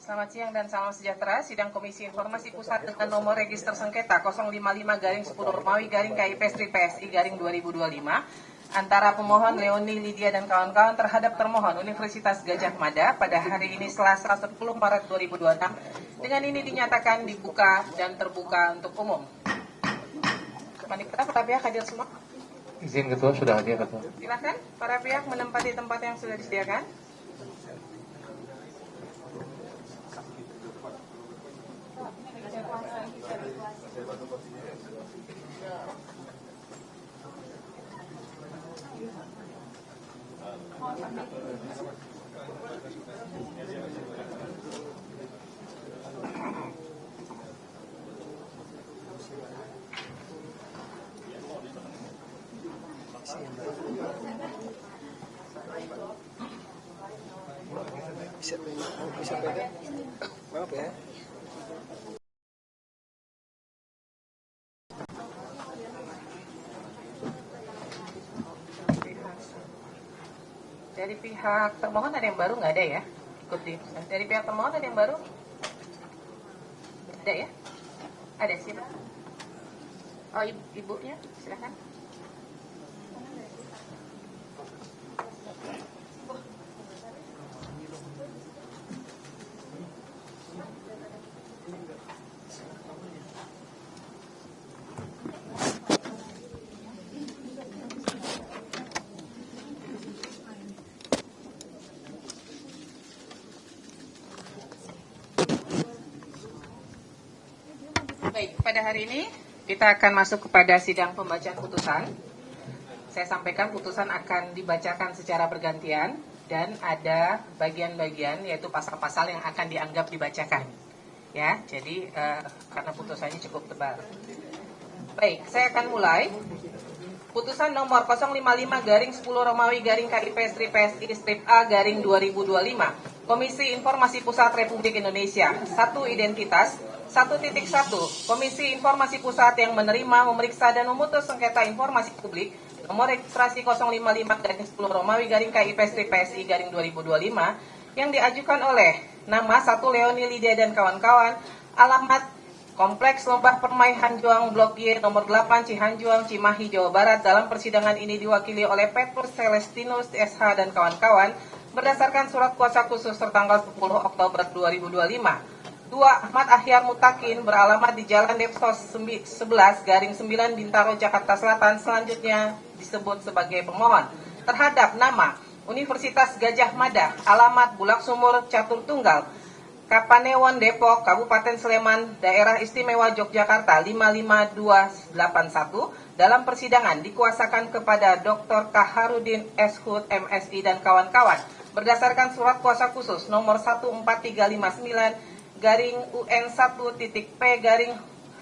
Selamat siang dan salam sejahtera. Sidang Komisi Informasi Pusat dengan nomor register sengketa 055-10 Romawi-KIP-PSI-2025 antara pemohon Leoni Lydia dan kawan-kawan terhadap termohon Universitas Gadjah Mada pada hari ini Selasa 10 Maret 2026. Dengan ini dinyatakan dibuka dan terbuka untuk umum. Panitera, para pihak hadir semua. Izin Ketua, sudah hadir Ketua. Silakan para pihak menempati tempat yang sudah disediakan. Bisa pegang? Maaf ya. Dari pihak termohon ada yang baru? Nggak ada ya? Ikuti. Dari pihak termohon ada yang baru? Ada ya? Ada siapa? Oh, ibunya, silakan. Baik, pada hari ini kita akan masuk kepada sidang pembacaan putusan. Saya sampaikan putusan akan dibacakan secara bergantian dan ada bagian-bagian yaitu pasal-pasal yang akan dianggap dibacakan. Ya, jadi karena putusannya cukup tebal. Baik, saya akan mulai. Putusan nomor 055-10 Romawi-KIP-PSI-A-2025. Komisi Informasi Pusat Republik Indonesia. 1. Identitas. 1.1. Komisi Informasi Pusat yang menerima, memeriksa, dan memutus sengketa informasi publik nomor registrasi 055-10 Romawi-KIP-PSI-2025 yang diajukan oleh nama 1. Leoni Lydia dan kawan-kawan, alamat Kompleks Lembah Permai Hanjuang Blok Y nomor 8 Cihanjuang, Cimahi, Jawa Barat. Dalam persidangan ini diwakili oleh Petrus Celestinus SH dan kawan-kawan berdasarkan surat kuasa khusus tertanggal 10 Oktober 2025. 2. Ahmad Ahyar Mutakin beralamat di Jalan Depsos 11-9 Bintaro, Jakarta Selatan, selanjutnya disebut sebagai pemohon terhadap nama Universitas Gadjah Mada, alamat Bulak Sumur Catur Tunggal, Kapanewon Depok, Kabupaten Sleman, Daerah Istimewa Yogyakarta 55281. Dalam persidangan dikuasakan kepada Dr. Kaharudin S. Hud MSI dan kawan-kawan berdasarkan surat kuasa khusus nomor 14359 garing UN1.P garing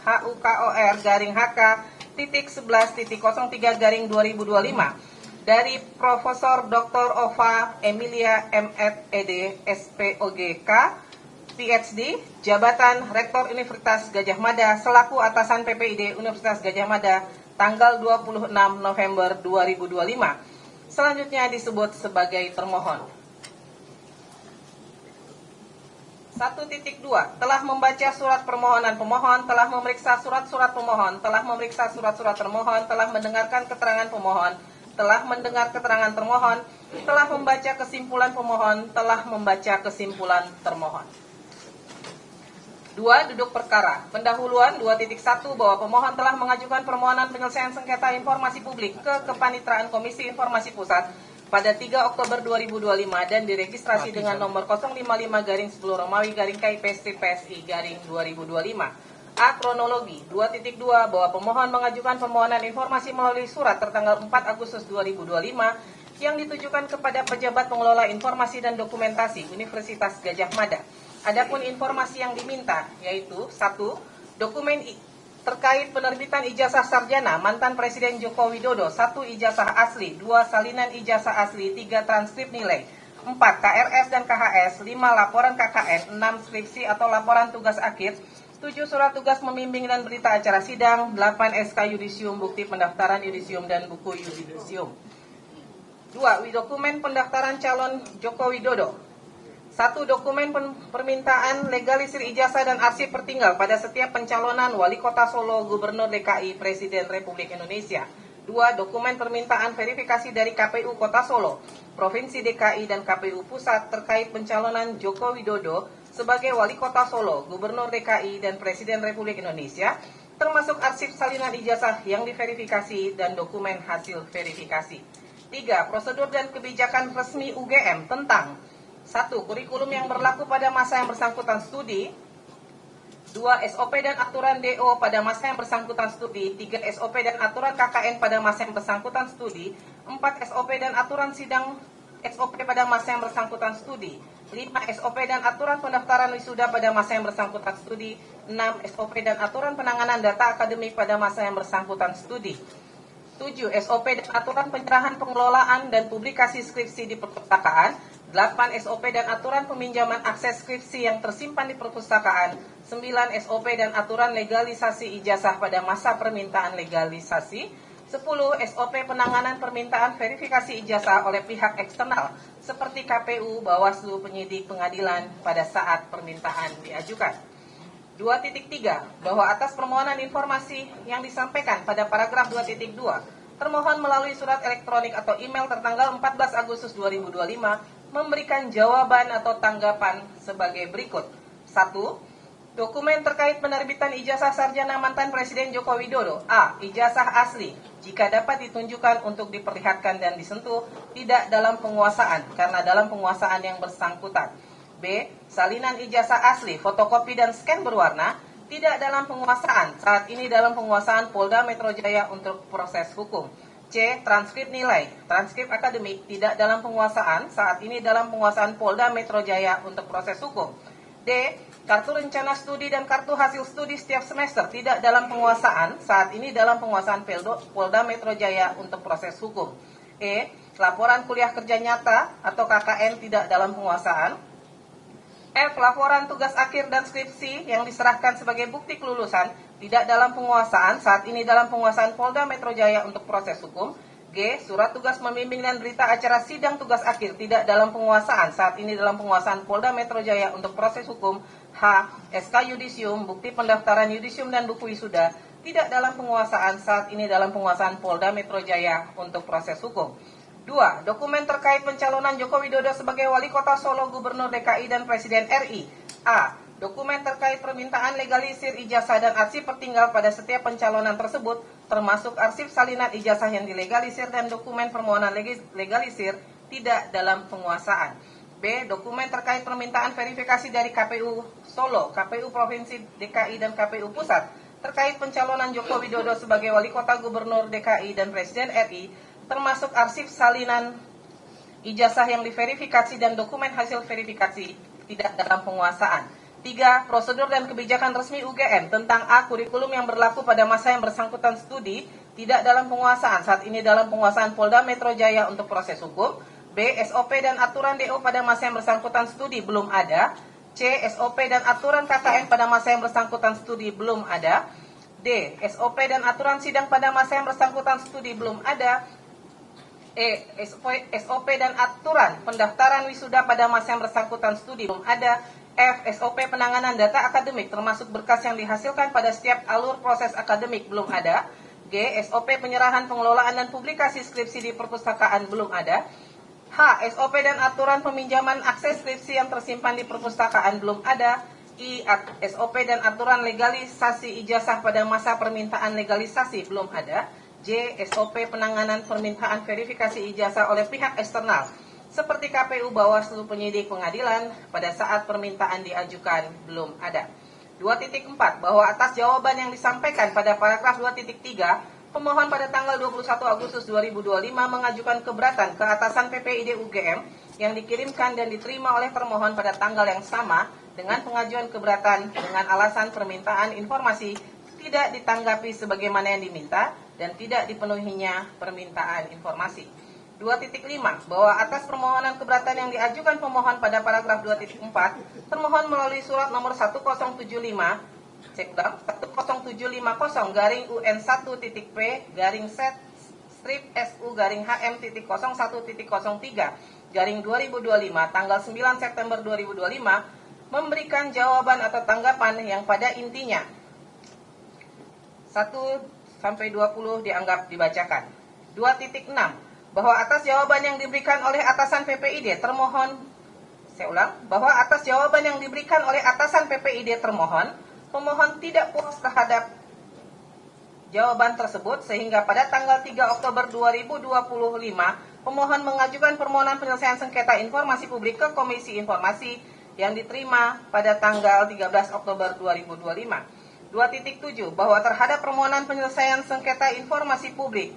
HUKOR garing HK.11.03 garing 2025 dari Profesor Dr. Ova Emilia M.Ed SPOGK PhD, jabatan Rektor Universitas Gadjah Mada selaku atasan PPID Universitas Gadjah Mada tanggal 26 November 2025. Selanjutnya disebut sebagai termohon. 1.2. Telah membaca surat permohonan pemohon, telah memeriksa surat-surat pemohon, telah memeriksa surat-surat termohon, telah mendengarkan keterangan pemohon, telah mendengar keterangan termohon, telah membaca kesimpulan pemohon, telah membaca kesimpulan termohon. 2. Duduk perkara. Pendahuluan 2.1 bahwa pemohon telah mengajukan permohonan penyelesaian sengketa informasi publik ke Kepanitraan Komisi Informasi Pusat pada 3 Oktober 2025 dan diregistrasi dengan nomor 055-10 Romawi-KIP-PSI-2025. A. Kronologi 2.2 bahwa pemohon mengajukan permohonan informasi melalui surat tertanggal 4 Agustus 2025 yang ditujukan kepada pejabat pengelola informasi dan dokumentasi Universitas Gadjah Mada. Adapun informasi yang diminta yaitu 1. Dokumen terkait penerbitan ijazah sarjana mantan Presiden Joko Widodo, 1. Ijazah asli, 2. Salinan ijazah asli, 3. Transkrip nilai, 4. KRS dan KHS, 5. Laporan KKN, 6. Skripsi atau laporan tugas akhir, 7. Surat tugas membimbing dan berita acara sidang, 8. SK yudisium, bukti pendaftaran yudisium dan buku yudisium. 2. Dokumen pendaftaran calon Joko Widodo, 1. Dokumen permintaan legalisir ijazah dan arsip pertinggal pada setiap pencalonan Wali Kota Solo, Gubernur DKI, Presiden Republik Indonesia. 2. Dokumen permintaan verifikasi dari KPU Kota Solo, Provinsi DKI, dan KPU Pusat terkait pencalonan Joko Widodo sebagai Wali Kota Solo, Gubernur DKI, dan Presiden Republik Indonesia, termasuk arsip salinan ijazah yang diverifikasi dan dokumen hasil verifikasi. 3. Prosedur dan kebijakan resmi UGM tentang 1. Kurikulum yang berlaku pada masa yang bersangkutan studi. 2. SOP dan aturan DO pada masa yang bersangkutan studi. 3. SOP dan aturan KKN pada masa yang bersangkutan studi. 4. SOP dan aturan sidang SOP pada masa yang bersangkutan studi. 5. SOP dan aturan pendaftaran wisuda pada masa yang bersangkutan studi. 6. SOP dan aturan penanganan data akademik pada masa yang bersangkutan studi. 7. SOP dan aturan penyerahan pengelolaan dan publikasi skripsi di perpustakaan. 8. SOP dan aturan peminjaman akses skripsi yang tersimpan di perpustakaan. 9. SOP dan aturan legalisasi ijazah pada masa permintaan legalisasi. 10. SOP penanganan permintaan verifikasi ijazah oleh pihak eksternal seperti KPU, Bawaslu, penyidik, pengadilan pada saat permintaan diajukan. 2.3. Bahwa atas permohonan informasi yang disampaikan pada paragraf 2.2, termohon melalui surat elektronik atau email tertanggal 14 Agustus 2025 memberikan jawaban atau tanggapan sebagai berikut. 1. Dokumen terkait penerbitan ijazah sarjana mantan Presiden Joko Widodo. A. Ijazah asli, jika dapat ditunjukkan untuk diperlihatkan dan disentuh, tidak dalam penguasaan, karena dalam penguasaan yang bersangkutan. B. Salinan ijazah asli, fotokopi dan scan berwarna, tidak dalam penguasaan, saat ini dalam penguasaan Polda Metro Jaya untuk proses hukum. C. Transkrip nilai, transkrip akademik, tidak dalam penguasaan, saat ini dalam penguasaan Polda Metro Jaya untuk proses hukum. D. Kartu rencana studi dan kartu hasil studi setiap semester, tidak dalam penguasaan, saat ini dalam penguasaan Polda Metro Jaya untuk proses hukum. E. Laporan kuliah kerja nyata atau KKN tidak dalam penguasaan. F. Laporan tugas akhir dan skripsi yang diserahkan sebagai bukti kelulusan tidak dalam penguasaan, saat ini dalam penguasaan Polda Metro Jaya untuk proses hukum. G. Surat tugas membimbing dan berita acara sidang tugas akhir tidak dalam penguasaan, saat ini dalam penguasaan Polda Metro Jaya untuk proses hukum. H. SK yudisium, bukti pendaftaran yudisium dan buku wisuda tidak dalam penguasaan, saat ini dalam penguasaan Polda Metro Jaya untuk proses hukum. 2. Dokumen terkait pencalonan Joko Widodo sebagai Wali Kota Solo, Gubernur DKI, dan Presiden RI. A. Dokumen terkait permintaan legalisir ijazah dan arsip pertinggal pada setiap pencalonan tersebut, termasuk arsip salinan ijazah yang dilegalisir dan dokumen permohonan legalisir tidak dalam penguasaan. B. Dokumen terkait permintaan verifikasi dari KPU Solo, KPU Provinsi DKI, dan KPU Pusat terkait pencalonan Joko Widodo sebagai Wali Kota, Gubernur DKI, dan Presiden RI, termasuk arsip salinan ijazah yang diverifikasi dan dokumen hasil verifikasi tidak dalam penguasaan. 3. Prosedur dan kebijakan resmi UGM tentang A. Kurikulum yang berlaku pada masa yang bersangkutan studi tidak dalam penguasaan, saat ini dalam penguasaan Polda Metro Jaya untuk proses hukum. B. SOP dan aturan DO pada masa yang bersangkutan studi belum ada. C. SOP dan aturan KKN pada masa yang bersangkutan studi belum ada. D. SOP dan aturan sidang pada masa yang bersangkutan studi belum ada. E. SOP dan aturan pendaftaran wisuda pada masa yang bersangkutan studi belum ada. F. SOP penanganan data akademik termasuk berkas yang dihasilkan pada setiap alur proses akademik belum ada. G. SOP penyerahan pengelolaan dan publikasi skripsi di perpustakaan belum ada. H. SOP dan aturan peminjaman akses skripsi yang tersimpan di perpustakaan belum ada. I. SOP dan aturan legalisasi ijazah pada masa permintaan legalisasi belum ada. J. SOP penanganan permintaan verifikasi ijazah oleh pihak eksternal seperti KPU, Bawaslu, penyidik, pengadilan pada saat permintaan diajukan belum ada. 2.4. Bahwa atas jawaban yang disampaikan pada paragraf 2.3, pemohon pada tanggal 21 Agustus 2025 mengajukan keberatan ke atasan PPID UGM yang dikirimkan dan diterima oleh termohon pada tanggal yang sama dengan pengajuan keberatan dengan alasan permintaan informasi tidak ditanggapi sebagaimana yang diminta dan tidak dipenuhinya permintaan informasi. 2.5. Bahwa atas permohonan keberatan yang diajukan pemohon pada paragraf 2.4, termohon melalui surat nomor 1075 10.750/UN1.P/set strip SU/HM.01.03 garing 2025 tanggal 9 September 2025 memberikan jawaban atau tanggapan yang pada intinya 1-20 dianggap dibacakan. 2.6 bahwa atas jawaban yang diberikan oleh atasan PPID termohon, saya ulang, bahwa atas jawaban yang diberikan oleh atasan PPID termohon, pemohon tidak puas terhadap jawaban tersebut sehingga pada tanggal 3 Oktober 2025 pemohon mengajukan permohonan penyelesaian sengketa informasi publik ke Komisi Informasi yang diterima pada tanggal 13 Oktober 2025. 2.7 bahwa terhadap permohonan penyelesaian sengketa informasi publik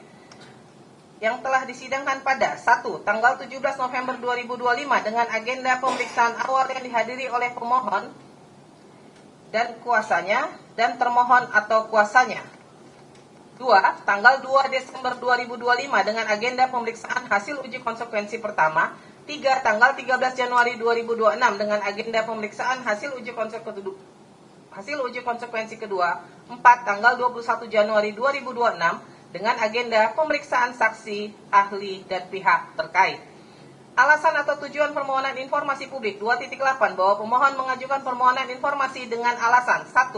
yang telah disidangkan pada 1. Tanggal 17 November 2025 dengan agenda pemeriksaan awal yang dihadiri oleh pemohon dan kuasanya dan termohon atau kuasanya. 2. Tanggal 2 Desember 2025 dengan agenda pemeriksaan hasil uji konsekuensi pertama. 3. Tanggal 13 Januari 2026 dengan agenda pemeriksaan hasil uji konsekuensi kedua. 4. Tanggal 21 Januari 2026 dengan agenda pemeriksaan saksi, ahli, dan pihak terkait. Alasan atau tujuan permohonan informasi publik 2.8 bahwa pemohon mengajukan permohonan informasi dengan alasan 1.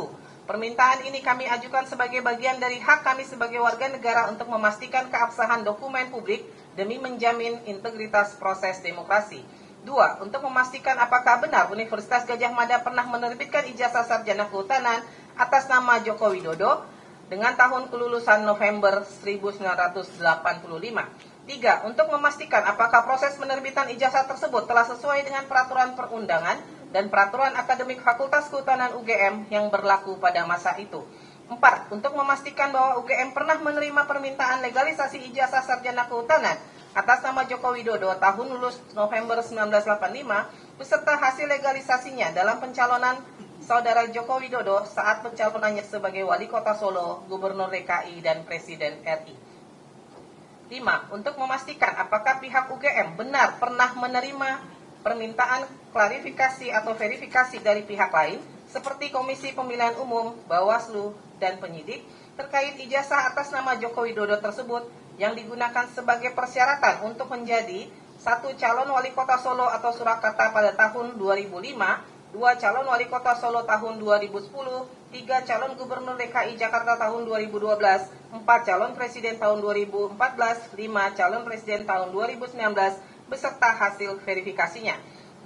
Permintaan ini kami ajukan sebagai bagian dari hak kami sebagai warga negara untuk memastikan keabsahan dokumen publik demi menjamin integritas proses demokrasi. 2. Untuk memastikan apakah benar Universitas Gadjah Mada pernah menerbitkan ijazah sarjana kehutanan atas nama Joko Widodo dengan tahun kelulusan November 1985. 3. Untuk memastikan apakah proses penerbitan ijazah tersebut telah sesuai dengan peraturan perundangan dan peraturan akademik Fakultas Kehutanan UGM yang berlaku pada masa itu. 4. Untuk memastikan bahwa UGM pernah menerima permintaan legalisasi ijazah sarjana kehutanan atas nama Joko Widodo tahun lulus November 1985 beserta hasil legalisasinya dalam pencalonan Saudara Joko Widodo saat pencalonannya sebagai Wali Kota Solo, Gubernur DKI, dan Presiden RI. 5. Untuk memastikan apakah pihak UGM benar pernah menerima permintaan klarifikasi atau verifikasi dari pihak lain seperti Komisi Pemilihan Umum, Bawaslu, dan penyidik terkait ijazah atas nama Joko Widodo tersebut yang digunakan sebagai persyaratan untuk menjadi 1. Calon Wali Kota Solo atau Surakarta pada tahun 2005, 2. Calon Wali Kota Solo tahun 2010, 3. Calon Gubernur DKI Jakarta tahun 2012, 4. Calon Presiden tahun 2014, 5. Calon Presiden tahun 2019 beserta hasil verifikasinya.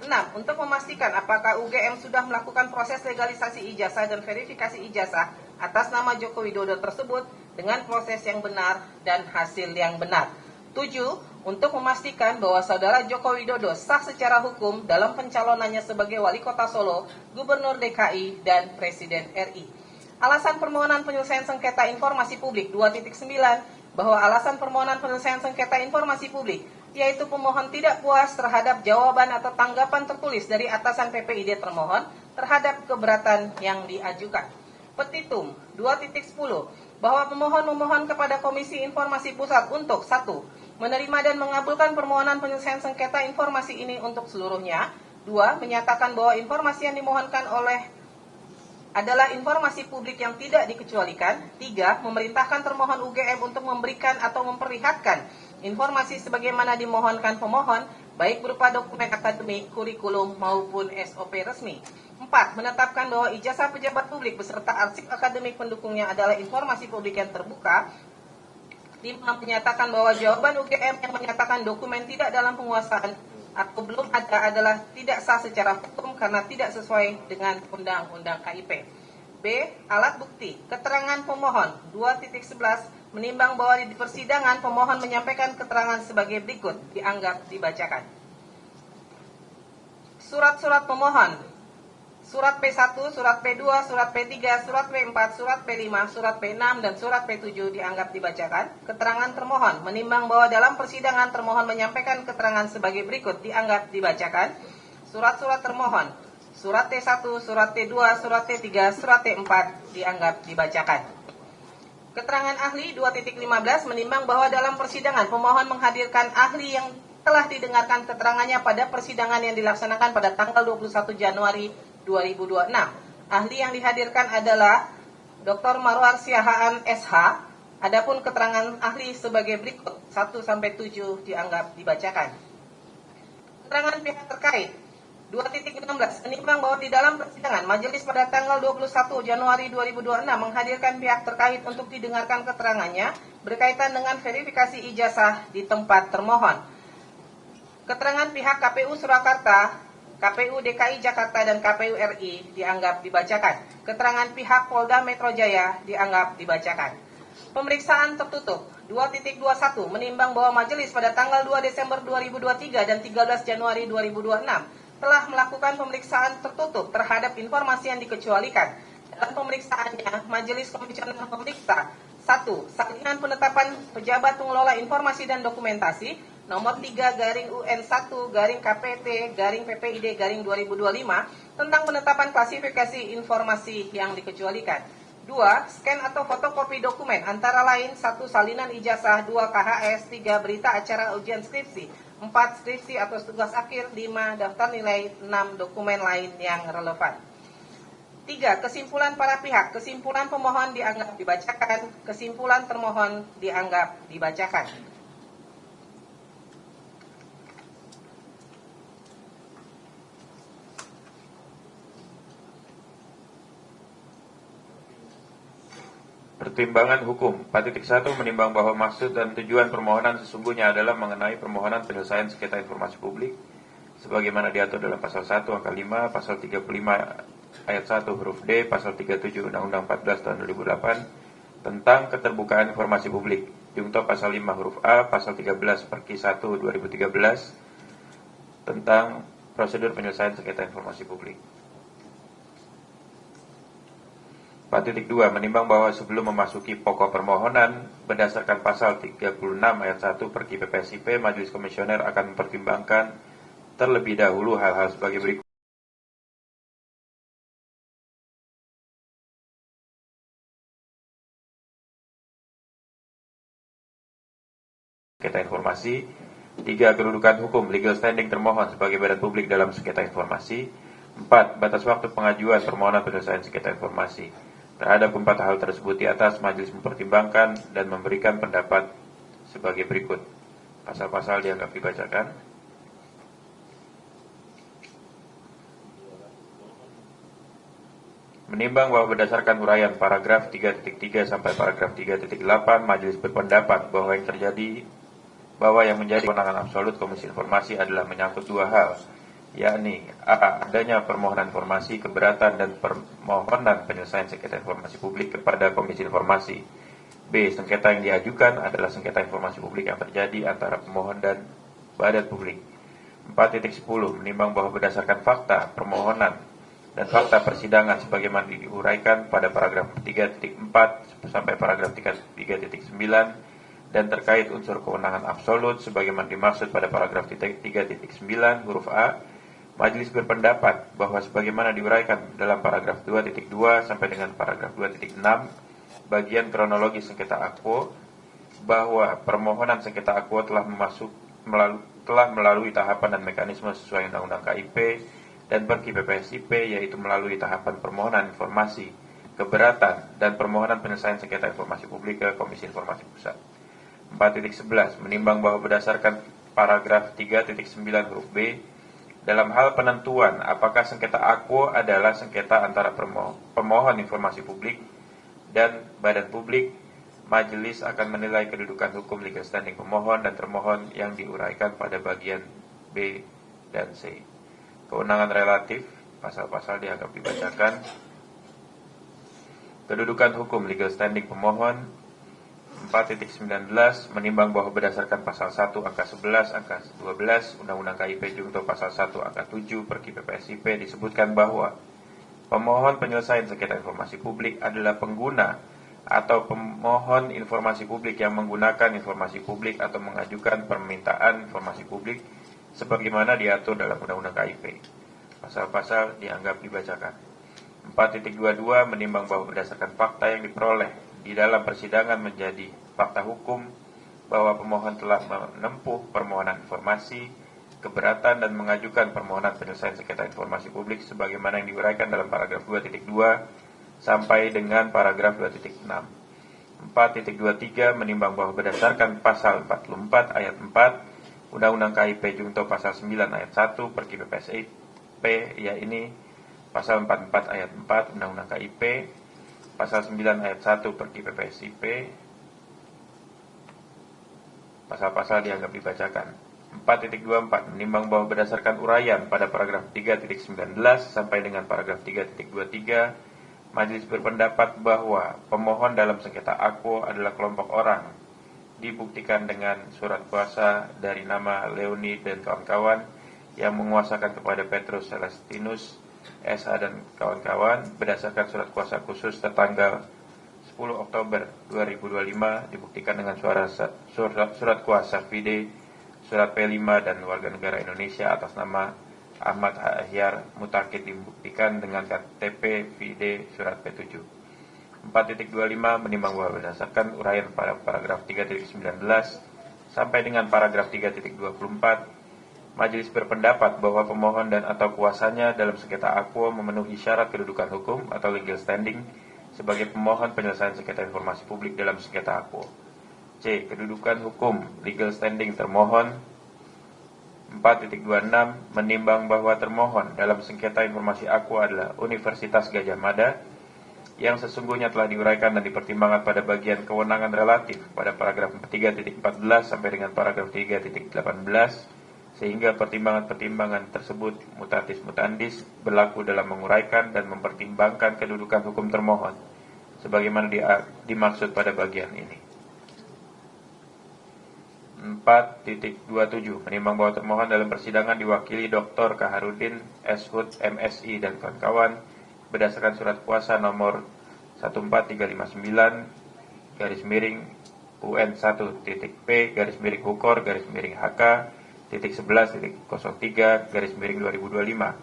6. Untuk memastikan apakah UGM sudah melakukan proses legalisasi ijazah dan verifikasi ijazah atas nama Joko Widodo tersebut dengan proses yang benar dan hasil yang benar. 7. Untuk memastikan bahwa Saudara Joko Widodo sah secara hukum dalam pencalonannya sebagai Wali Kota Solo, Gubernur DKI, dan Presiden RI. Alasan permohonan penyelesaian sengketa informasi publik 2.9 bahwa alasan permohonan penyelesaian sengketa informasi publik yaitu pemohon tidak puas terhadap jawaban atau tanggapan tertulis dari atasan PPID termohon terhadap keberatan yang diajukan. Petitum 2.10 bahwa pemohon memohon kepada Komisi Informasi Pusat untuk 1. Menerima dan mengabulkan permohonan penyelesaian sengketa informasi ini untuk seluruhnya. 2. Menyatakan bahwa informasi yang dimohonkan adalah informasi publik yang tidak dikecualikan. 3. Memerintahkan termohon UGM untuk memberikan atau memperlihatkan informasi sebagaimana dimohonkan pemohon, baik berupa dokumen akademik, kurikulum, maupun SOP resmi. 4. Menetapkan bahwa ijazah pejabat publik beserta arsip akademik pendukungnya adalah informasi publik yang terbuka. 5. Menyatakan bahwa jawaban UGM yang menyatakan dokumen tidak dalam penguasaan atau belum ada adalah tidak sah secara hukum karena tidak sesuai dengan Undang-Undang KIP. B. Alat bukti. Keterangan pemohon 2.11 menimbang bahwa di persidangan pemohon menyampaikan keterangan sebagai berikut dianggap dibacakan. Surat-surat pemohon. Surat P1, Surat P2, Surat P3, Surat P4, Surat P5, Surat P6, dan Surat P7 dianggap dibacakan. Keterangan termohon menimbang bahwa dalam persidangan termohon menyampaikan keterangan sebagai berikut dianggap dibacakan. Surat-surat termohon. Surat T1, Surat T2, Surat T3, Surat T4 dianggap dibacakan. Keterangan ahli 2.15 menimbang bahwa dalam persidangan pemohon menghadirkan ahli yang telah didengarkan keterangannya pada persidangan yang dilaksanakan pada tanggal 21 Januari 2026. Ahli yang dihadirkan adalah Dr. Marwar Siahaan SH. Adapun keterangan ahli sebagai berikut 1-7 dianggap dibacakan. Keterangan pihak terkait 2.16 menimbang bahwa di dalam persidangan majelis pada tanggal 21 Januari 2026 menghadirkan pihak terkait untuk didengarkan keterangannya berkaitan dengan verifikasi ijazah di tempat termohon. Keterangan pihak KPU Surakarta, KPU DKI Jakarta dan KPU RI dianggap dibacakan. Keterangan pihak Polda Metro Jaya dianggap dibacakan. Pemeriksaan tertutup 2.21 menimbang bahwa majelis pada tanggal 2 Desember 2023 dan 13 Januari 2026 telah melakukan pemeriksaan tertutup terhadap informasi yang dikecualikan. Dalam pemeriksaannya, Majelis Komisioner memeriksa 1. Salinan penetapan pejabat pengelola informasi dan dokumentasi nomor 3/UN1/KPT/PPID/2025 tentang penetapan klasifikasi informasi yang dikecualikan. 2. Scan atau fotokopi dokumen antara lain 1. Salinan ijazah, 2. KHS, 3. Berita acara ujian skripsi, 4. Skripsi atau tugas akhir, 5. Daftar nilai, 6. Dokumen lain yang relevan. 3. Kesimpulan para pihak. Kesimpulan pemohon dianggap dibacakan. Kesimpulan termohon dianggap dibacakan. Pertimbangan hukum 4.1 menimbang bahwa maksud dan tujuan permohonan sesungguhnya adalah mengenai permohonan penyelesaian sengketa informasi publik sebagaimana diatur dalam pasal 1 angka 5, pasal 35 ayat 1 huruf D, pasal 37 Undang-Undang 14 tahun 2008 tentang keterbukaan informasi publik, junto pasal 5 huruf A, pasal 13/1 2013 tentang prosedur penyelesaian sengketa informasi publik. 4.2 menimbang bahwa sebelum memasuki pokok permohonan berdasarkan pasal 36 ayat 1 Perki PPSIP, Majelis Komisioner akan mempertimbangkan terlebih dahulu hal-hal sebagai berikut. Sengketa informasi. 3. Kedudukan hukum legal standing termohon sebagai badan publik dalam sengketa informasi. 4. Batas waktu pengajuan permohonan penyelesaian sengketa informasi. Terhadap 4 hal tersebut di atas, majelis mempertimbangkan dan memberikan pendapat sebagai berikut. Pasal-pasal dianggap dibacakan. Menimbang bahwa berdasarkan uraian paragraf 3.3 sampai paragraf 3.8, majelis berpendapat bahwa yang menjadi kewenangan absolut Komisi Informasi adalah menyangkut 2 hal, yakni A. Adanya permohonan informasi keberatan dan permohonan penyelesaian sengketa informasi publik kepada Komisi Informasi. B. Sengketa yang diajukan adalah sengketa informasi publik yang terjadi antara pemohon dan badan publik. 4.10 menimbang bahwa berdasarkan fakta permohonan dan fakta persidangan sebagaimana diuraikan pada paragraf 3.4 sampai paragraf 3.9 dan terkait unsur kewenangan absolut sebagaimana dimaksud pada paragraf 3.9 huruf A, majelis berpendapat bahwa sebagaimana diuraikan dalam paragraf 2.2 sampai dengan paragraf 2.6 bagian kronologi sengketa akwo, bahwa permohonan sengketa akwo telah melalui tahapan dan mekanisme sesuai Undang-Undang KIP dan Perki PPSIP, yaitu melalui tahapan permohonan informasi keberatan dan permohonan penyelesaian sengketa informasi publik ke Komisi Informasi Pusat. 4.11 menimbang bahwa berdasarkan paragraf 3.9 huruf B, dalam hal penentuan apakah sengketa akwo adalah sengketa antara pemohon informasi publik dan badan publik, majelis akan menilai kedudukan hukum legal standing pemohon dan termohon yang diuraikan pada bagian B dan C. Kewenangan relatif, pasal-pasal dianggap dibacakan. Kedudukan hukum legal standing pemohon. 4.19 menimbang bahwa berdasarkan pasal 1 angka 11 angka 12 Undang-Undang KIP junto pasal 1 angka 7 Perki PPSIP disebutkan bahwa pemohon penyelesaian sengketa informasi publik adalah pengguna atau pemohon informasi publik yang menggunakan informasi publik atau mengajukan permintaan informasi publik sebagaimana diatur dalam Undang-Undang KIP. Pasal-pasal dianggap dibacakan. 4.22 menimbang bahwa berdasarkan fakta yang diperoleh di dalam persidangan menjadi fakta hukum bahwa pemohon telah menempuh permohonan informasi keberatan dan mengajukan permohonan penyelesaian sengketa informasi publik sebagaimana yang diuraikan dalam paragraf 2.2 sampai dengan paragraf 2.6. 4.23 menimbang bahwa berdasarkan pasal 44 ayat 4 Undang-Undang KIP Junto Pasal 9 Ayat 1 Perki PPSIP, yakni Pasal 44 Ayat 4 Undang-Undang KIP, Pasal 9 Ayat 1 Perki PPSIP, pasal-pasal dianggap dibacakan. 4.24 menimbang bahwa berdasarkan uraian pada paragraf 3.19 sampai dengan paragraf 3.23, Majelis berpendapat bahwa pemohon dalam sengketa akwo adalah kelompok orang, dibuktikan dengan surat kuasa dari nama Leoni dan kawan-kawan yang menguasakan kepada Petrus Celestinus SH dan kawan-kawan berdasarkan surat kuasa khusus tertanggal 10 Oktober 2025, dibuktikan dengan surat kuasa Fide surat P5 dan warga negara Indonesia atas nama Ahmad Ahyar Mutakid, dibuktikan dengan KTP Fide surat P7. 4.25 menimbang bahwa berdasarkan uraian pada paragraf 3.19 sampai dengan paragraf 3.24, Majelis berpendapat bahwa pemohon dan atau kuasanya dalam sengketa akwo memenuhi syarat kedudukan hukum atau legal standing sebagai pemohon penyelesaian sengketa informasi publik dalam sengketa akwo. C. Kedudukan hukum legal standing termohon. 4.26 menimbang bahwa termohon dalam sengketa informasi akwo adalah Universitas Gadjah Mada yang sesungguhnya telah diuraikan dan dipertimbangkan pada bagian kewenangan relatif pada paragraf 3.14 sampai dengan paragraf 3.18, sehingga pertimbangan-pertimbangan tersebut mutatis mutandis berlaku dalam menguraikan dan mempertimbangkan kedudukan hukum termohon sebagaimana dimaksud pada bagian ini. 4.27 menimbang bahwa termohon dalam persidangan diwakili Dr. Kaharudin Shud MSI dan kawan-kawan berdasarkan surat kuasa nomor 14359 UN1.P _Hukor _HK.11.03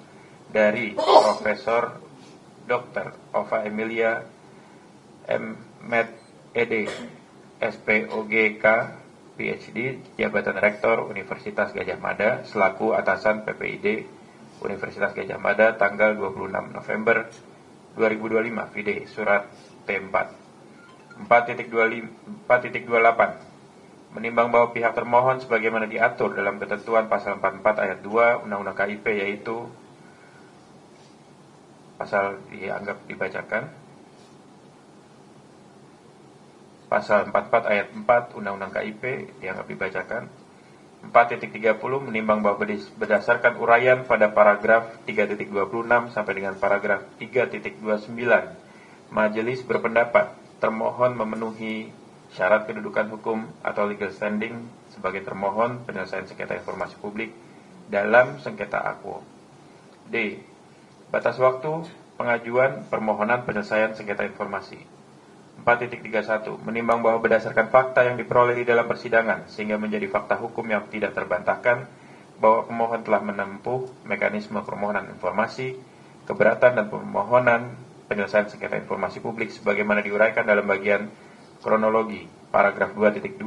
dari Profesor Dr. Ova Emilia M. Med. Ed. SPOGK PhD, jabatan Rektor Universitas Gadjah Mada selaku atasan PPID Universitas Gadjah Mada tanggal 26 November 2025, Vide surat T4. 4.28 menimbang bahwa pihak termohon sebagaimana diatur dalam ketentuan pasal 44 ayat 2 Undang-Undang KIP, yaitu pasal dianggap dibacakan Pasal 44 ayat 4 Undang-Undang KIP dianggap dibacakan. 4.30 menimbang bahwa berdasarkan uraian pada paragraf 3.26 sampai dengan paragraf 3.29, Majelis berpendapat termohon memenuhi syarat kedudukan hukum atau legal standing sebagai termohon penyelesaian sengketa informasi publik dalam sengketa akwo. D. Batas waktu pengajuan permohonan penyelesaian sengketa informasi. 4.31 menimbang bahwa berdasarkan fakta yang diperoleh di dalam persidangan sehingga menjadi fakta hukum yang tidak terbantahkan bahwa pemohon telah menempuh mekanisme permohonan informasi, keberatan dan permohonan penyelesaian sengketa informasi publik sebagaimana diuraikan dalam bagian kronologi paragraf 2.2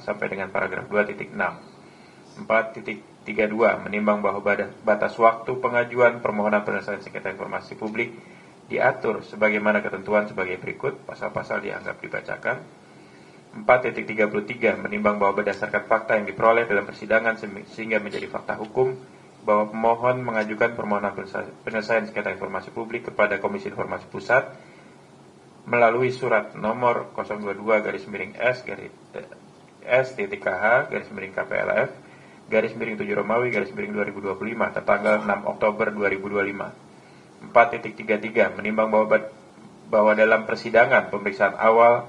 sampai dengan paragraf 2.6. 4.32 menimbang bahwa batas waktu pengajuan permohonan penyelesaian sengketa informasi publik diatur sebagaimana ketentuan sebagai berikut, pasal-pasal dianggap dibacakan. 4.33 menimbang bahwa berdasarkan fakta yang diperoleh dalam persidangan sehingga menjadi fakta hukum bahwa pemohon mengajukan permohonan penyelesaian sengketa informasi publik kepada Komisi Informasi Pusat melalui surat nomor 022-S-KH-KPLF _7 Romawi _2025 tertanggal 6 Oktober 2025. 4.33 menimbang bahwa dalam persidangan pemeriksaan awal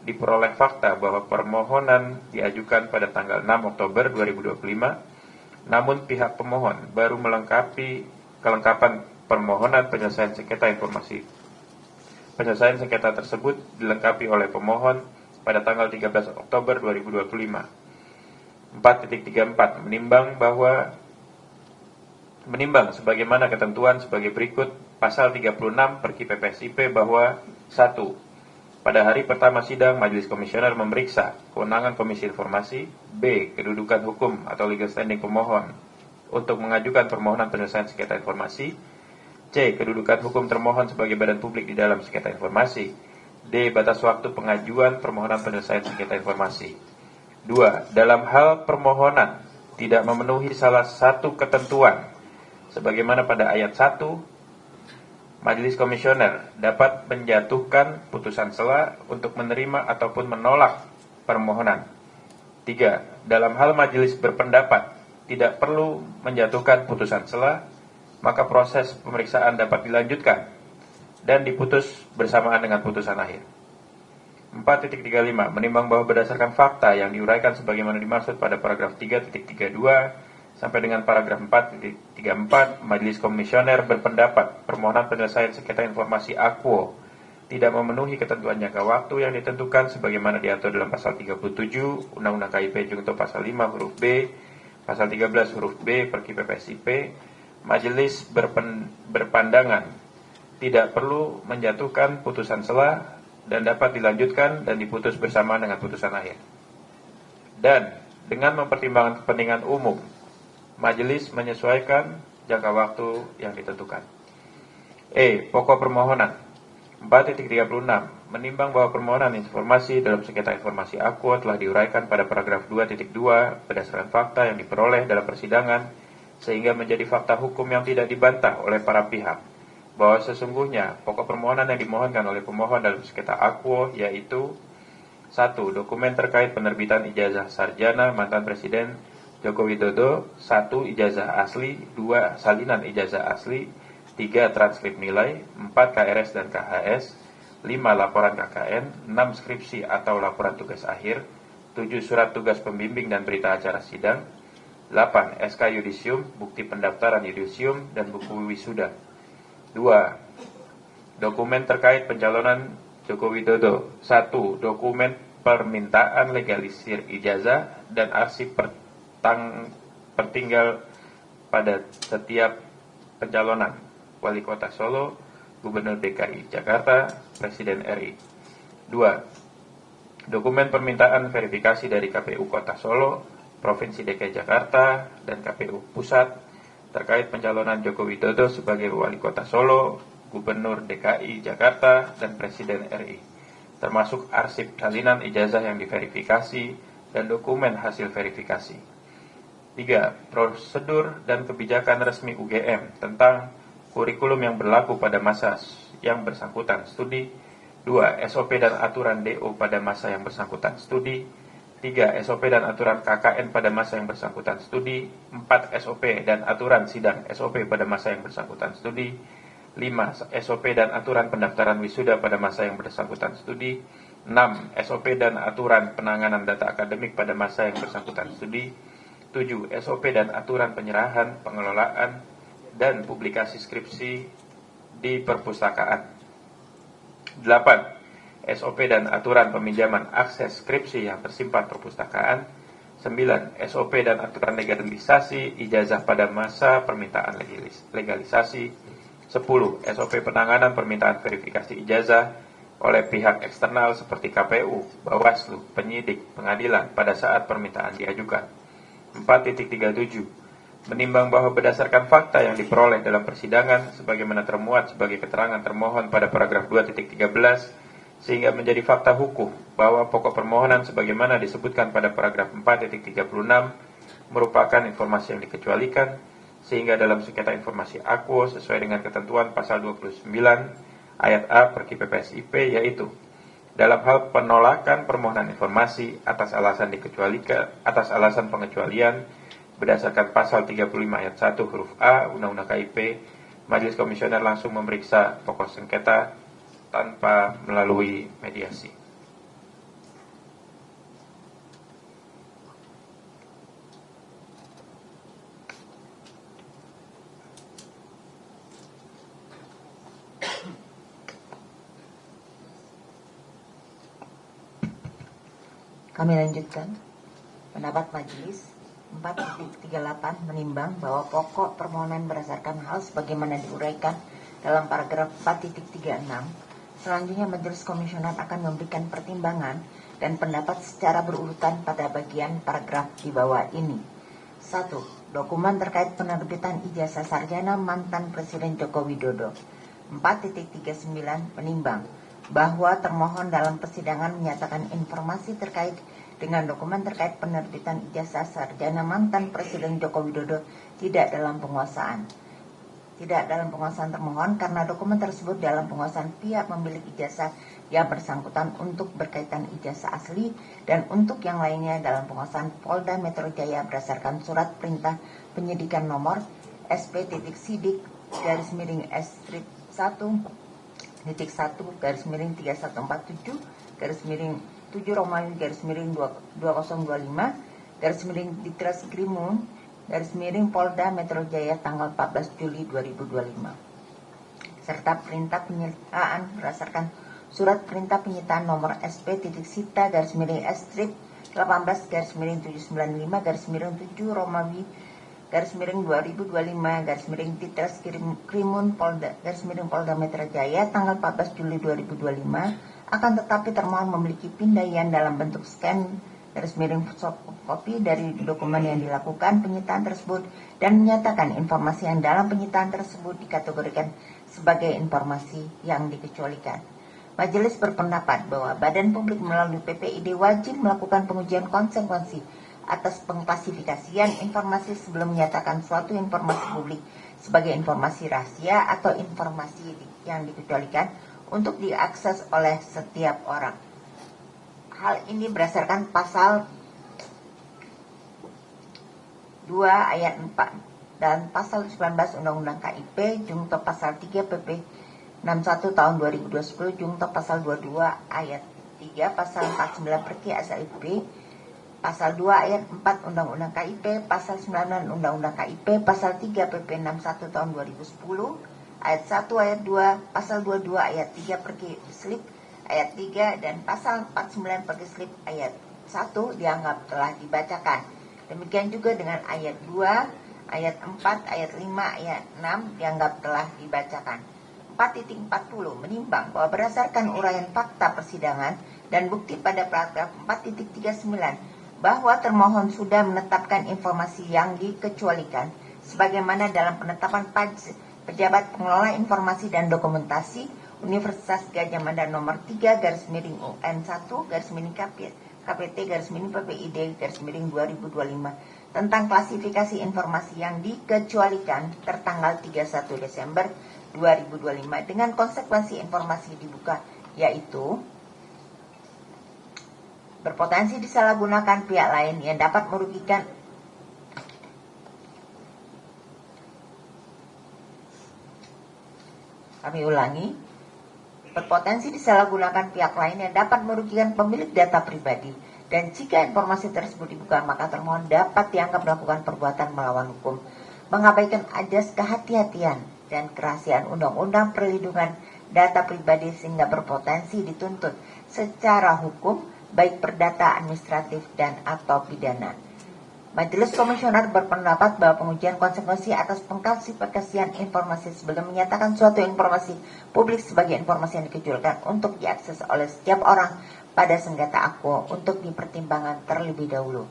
diperoleh fakta bahwa permohonan diajukan pada tanggal 6 Oktober 2025, namun pihak pemohon baru melengkapi kelengkapan permohonan penyelesaian sengketa informasi. Penyelesaian sengketa tersebut dilengkapi oleh pemohon pada tanggal 13 Oktober 2025. 4.34 menimbang sebagaimana ketentuan sebagai berikut pasal 36 Perki PPSIP bahwa 1. Pada hari pertama sidang, Majelis Komisioner memeriksa kewenangan Komisi Informasi. B. Kedudukan hukum atau legal standing pemohon untuk mengajukan permohonan penyelesaian sengketa informasi. C. Kedudukan hukum termohon sebagai badan publik di dalam sengketa informasi. D. Batas waktu pengajuan permohonan penyelesaian sengketa informasi. 2. Dalam hal permohonan tidak memenuhi salah satu ketentuan sebagaimana pada ayat 1, Majelis Komisioner dapat menjatuhkan putusan sela untuk menerima ataupun menolak permohonan. 3. Dalam hal majelis berpendapat tidak perlu menjatuhkan putusan sela, maka proses pemeriksaan dapat dilanjutkan dan diputus bersamaan dengan putusan akhir. 4.35. Menimbang bahwa berdasarkan fakta yang diuraikan sebagaimana dimaksud pada paragraf 3.32 sampai dengan paragraf 4.34, Majelis Komisioner berpendapat permohonan penyelesaian sengketa informasi Aquo tidak memenuhi ketentuan jangka waktu yang ditentukan sebagaimana diatur dalam pasal 37 Undang-Undang KIP junto pasal 5 huruf B, pasal 13 huruf B Perki PPSIP. Majelis berpandangan tidak perlu menjatuhkan putusan sela dan dapat dilanjutkan dan diputus bersamaan dengan putusan akhir. Dan dengan mempertimbangkan kepentingan umum, Majelis menyesuaikan jangka waktu yang ditentukan. Pokok permohonan 4.36. Menimbang bahwa permohonan informasi dalam sengketa informasi Aquo telah diuraikan pada paragraf 2.2 berdasarkan fakta yang diperoleh dalam persidangan sehingga menjadi fakta hukum yang tidak dibantah oleh para pihak, bahwa sesungguhnya pokok permohonan yang dimohonkan oleh pemohon dalam sengketa Aquo yaitu 1. Dokumen terkait penerbitan ijazah sarjana mantan Presiden Joko Widodo. 1. Ijazah asli. 2. Salinan ijazah asli. 3. Transkrip nilai. 4. KRS dan KHS. 5. Laporan KKN. 6. Skripsi atau laporan tugas akhir. 7. Surat tugas pembimbing dan berita acara sidang. 8. SK yudisium, bukti pendaftaran yudisium, dan buku wisuda. 2. Dokumen terkait pencalonan Joko Widodo. 1. Dokumen permintaan legalisir ijazah dan arsip pertinggal pada setiap pencalonan Wali Kota Solo, Gubernur DKI Jakarta, Presiden RI. 2. Dokumen permintaan verifikasi dari KPU Kota Solo, Provinsi DKI Jakarta, dan KPU Pusat terkait pencalonan Joko Widodo sebagai Wali Kota Solo, Gubernur DKI Jakarta, dan Presiden RI, termasuk arsip salinan ijazah yang diverifikasi dan dokumen hasil verifikasi. 3. Prosedur dan kebijakan resmi UGM tentang kurikulum yang berlaku pada masa yang bersangkutan studi. 2. SOP dan aturan DO pada masa yang bersangkutan studi. 3. SOP dan aturan KKN pada masa yang bersangkutan studi. 4. SOP dan aturan sidang SOP pada masa yang bersangkutan studi. 5. SOP dan aturan pendaftaran wisuda pada masa yang bersangkutan studi. 6. SOP dan aturan penanganan data akademik pada masa yang bersangkutan studi. 7. SOP dan aturan penyerahan, pengelolaan, dan publikasi skripsi di perpustakaan. 8. SOP dan aturan peminjaman akses skripsi yang tersimpan perpustakaan. 9. SOP dan aturan legalisasi ijazah pada masa permintaan legalisasi. 10. SOP penanganan permintaan verifikasi ijazah oleh pihak eksternal seperti KPU, Bawaslu, penyidik, pengadilan pada saat permintaan diajukan. 4.37. Menimbang bahwa berdasarkan fakta yang diperoleh dalam persidangan sebagaimana termuat sebagai keterangan termohon pada paragraf 2.13 sehingga menjadi fakta hukum bahwa pokok permohonan sebagaimana disebutkan pada paragraf 4.36 merupakan informasi yang dikecualikan sehingga dalam sengketa informasi Aquo sesuai dengan ketentuan pasal 29 ayat A Perki PPSIP yaitu dalam hal penolakan permohonan informasi atas alasan pengecualian berdasarkan pasal 35 ayat 1 huruf A Undang-Undang KIP, Majelis Komisioner langsung memeriksa pokok sengketa tanpa melalui mediasi. Kami lanjutkan. Pendapat Majelis 4.38 menimbang bahwa pokok permohonan berdasarkan hal sebagaimana diuraikan dalam paragraf 4.36. Selanjutnya Majelis Komisioner akan memberikan pertimbangan dan pendapat secara berurutan pada bagian paragraf di bawah ini. 1. Dokumen terkait penerbitan ijazah sarjana mantan Presiden Joko Widodo. 4.39 menimbang bahwa termohon dalam persidangan menyatakan informasi terkait dengan dokumen terkait penerbitan ijazah sarjana mantan Presiden Joko Widodo tidak dalam penguasaan termohon karena dokumen tersebut dalam penguasaan pihak pemilik ijazah yang bersangkutan untuk berkaitan ijazah asli dan untuk yang lainnya dalam penguasaan Polda Metro Jaya berdasarkan surat perintah penyidikan nomor SP-ST-1/2025 Polda Metro Jaya tanggal 14 Juli 2025 serta perintah penyitaan berdasarkan surat perintah penyitaan nomor SP-18-7/2025 Polda Metro Jaya tanggal 14 Juli 2025 akan tetapi termohon memiliki pindaian dalam bentuk scan fotokopi dari dokumen yang dilakukan penyitaan tersebut dan menyatakan informasi yang dalam penyitaan tersebut dikategorikan sebagai informasi yang dikecualikan. Majelis berpendapat bahwa Badan Publik melalui PPID wajib melakukan pengujian konsekuensi atas pengklasifikasian informasi sebelum menyatakan suatu informasi publik sebagai informasi rahasia atau informasi yang dikecualikan untuk diakses oleh setiap orang. Hal ini berdasarkan pasal 2 ayat 4 dan pasal 19 Undang-Undang KIP jungto pasal 3 PP 61 tahun 2020 jungto pasal 22 ayat 3 pasal 49 Perki SLIP pasal 2 ayat 4 Undang-Undang KIP pasal 9 Undang-Undang KIP pasal 3 PP 61 tahun 2010 ayat 1 ayat 2 pasal 22 ayat 3 Perki SLIP ayat 3 dan pasal 49 Perki SLIP ayat 1 dianggap telah dibacakan. Demikian juga dengan ayat 2, ayat 4, ayat 5, ayat 6 dianggap telah dibacakan. 4.40 menimbang bahwa berdasarkan uraian fakta persidangan dan bukti pada paragraf 4.39 bahwa termohon sudah menetapkan informasi yang dikecualikan sebagaimana dalam penetapan pejabat pengelola informasi dan dokumentasi Universitas Gadjah Mada nomor 3/UN1/KPT/PPID/2025 tentang klasifikasi informasi yang dikecualikan tertanggal 31 Desember 2025 dengan konsekuensi informasi dibuka yaitu berpotensi disalahgunakan pihak lain yang dapat merugikan berpotensi disalahgunakan pihak lain yang dapat merugikan pemilik data pribadi dan jika informasi tersebut dibuka maka termohon dapat dianggap melakukan perbuatan melawan hukum, mengabaikan azas kehati-hatian dan kerahasiaan Undang-Undang Perlindungan Data Pribadi sehingga berpotensi dituntut secara hukum baik perdata, administratif dan atau pidana. Majelis Komisioner berpendapat bahwa pengujian konsekuensi atas pengklasifikasian informasi sebelum menyatakan suatu informasi publik sebagai informasi yang dikecualikan untuk diakses oleh setiap orang pada sengketa aku untuk dipertimbangkan terlebih dahulu.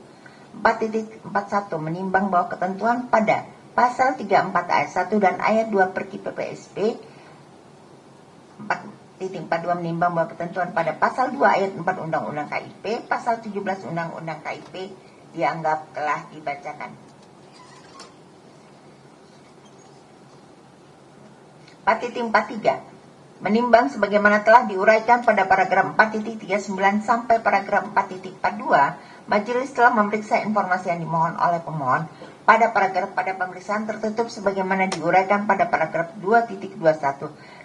4.41 menimbang bahwa ketentuan pada pasal 34 ayat 1 dan ayat 2 Perki PPSP 4.42 menimbang bahwa ketentuan pada pasal 2 ayat 4 Undang-Undang KIP, pasal 17 Undang-Undang KIP dianggap telah dibacakan. 4.43 menimbang sebagaimana telah diuraikan pada paragraf 4.39 sampai paragraf 4.42, majelis telah memeriksa informasi yang dimohon oleh pemohon pada pemeriksaan tertutup sebagaimana diuraikan pada paragraf 2.21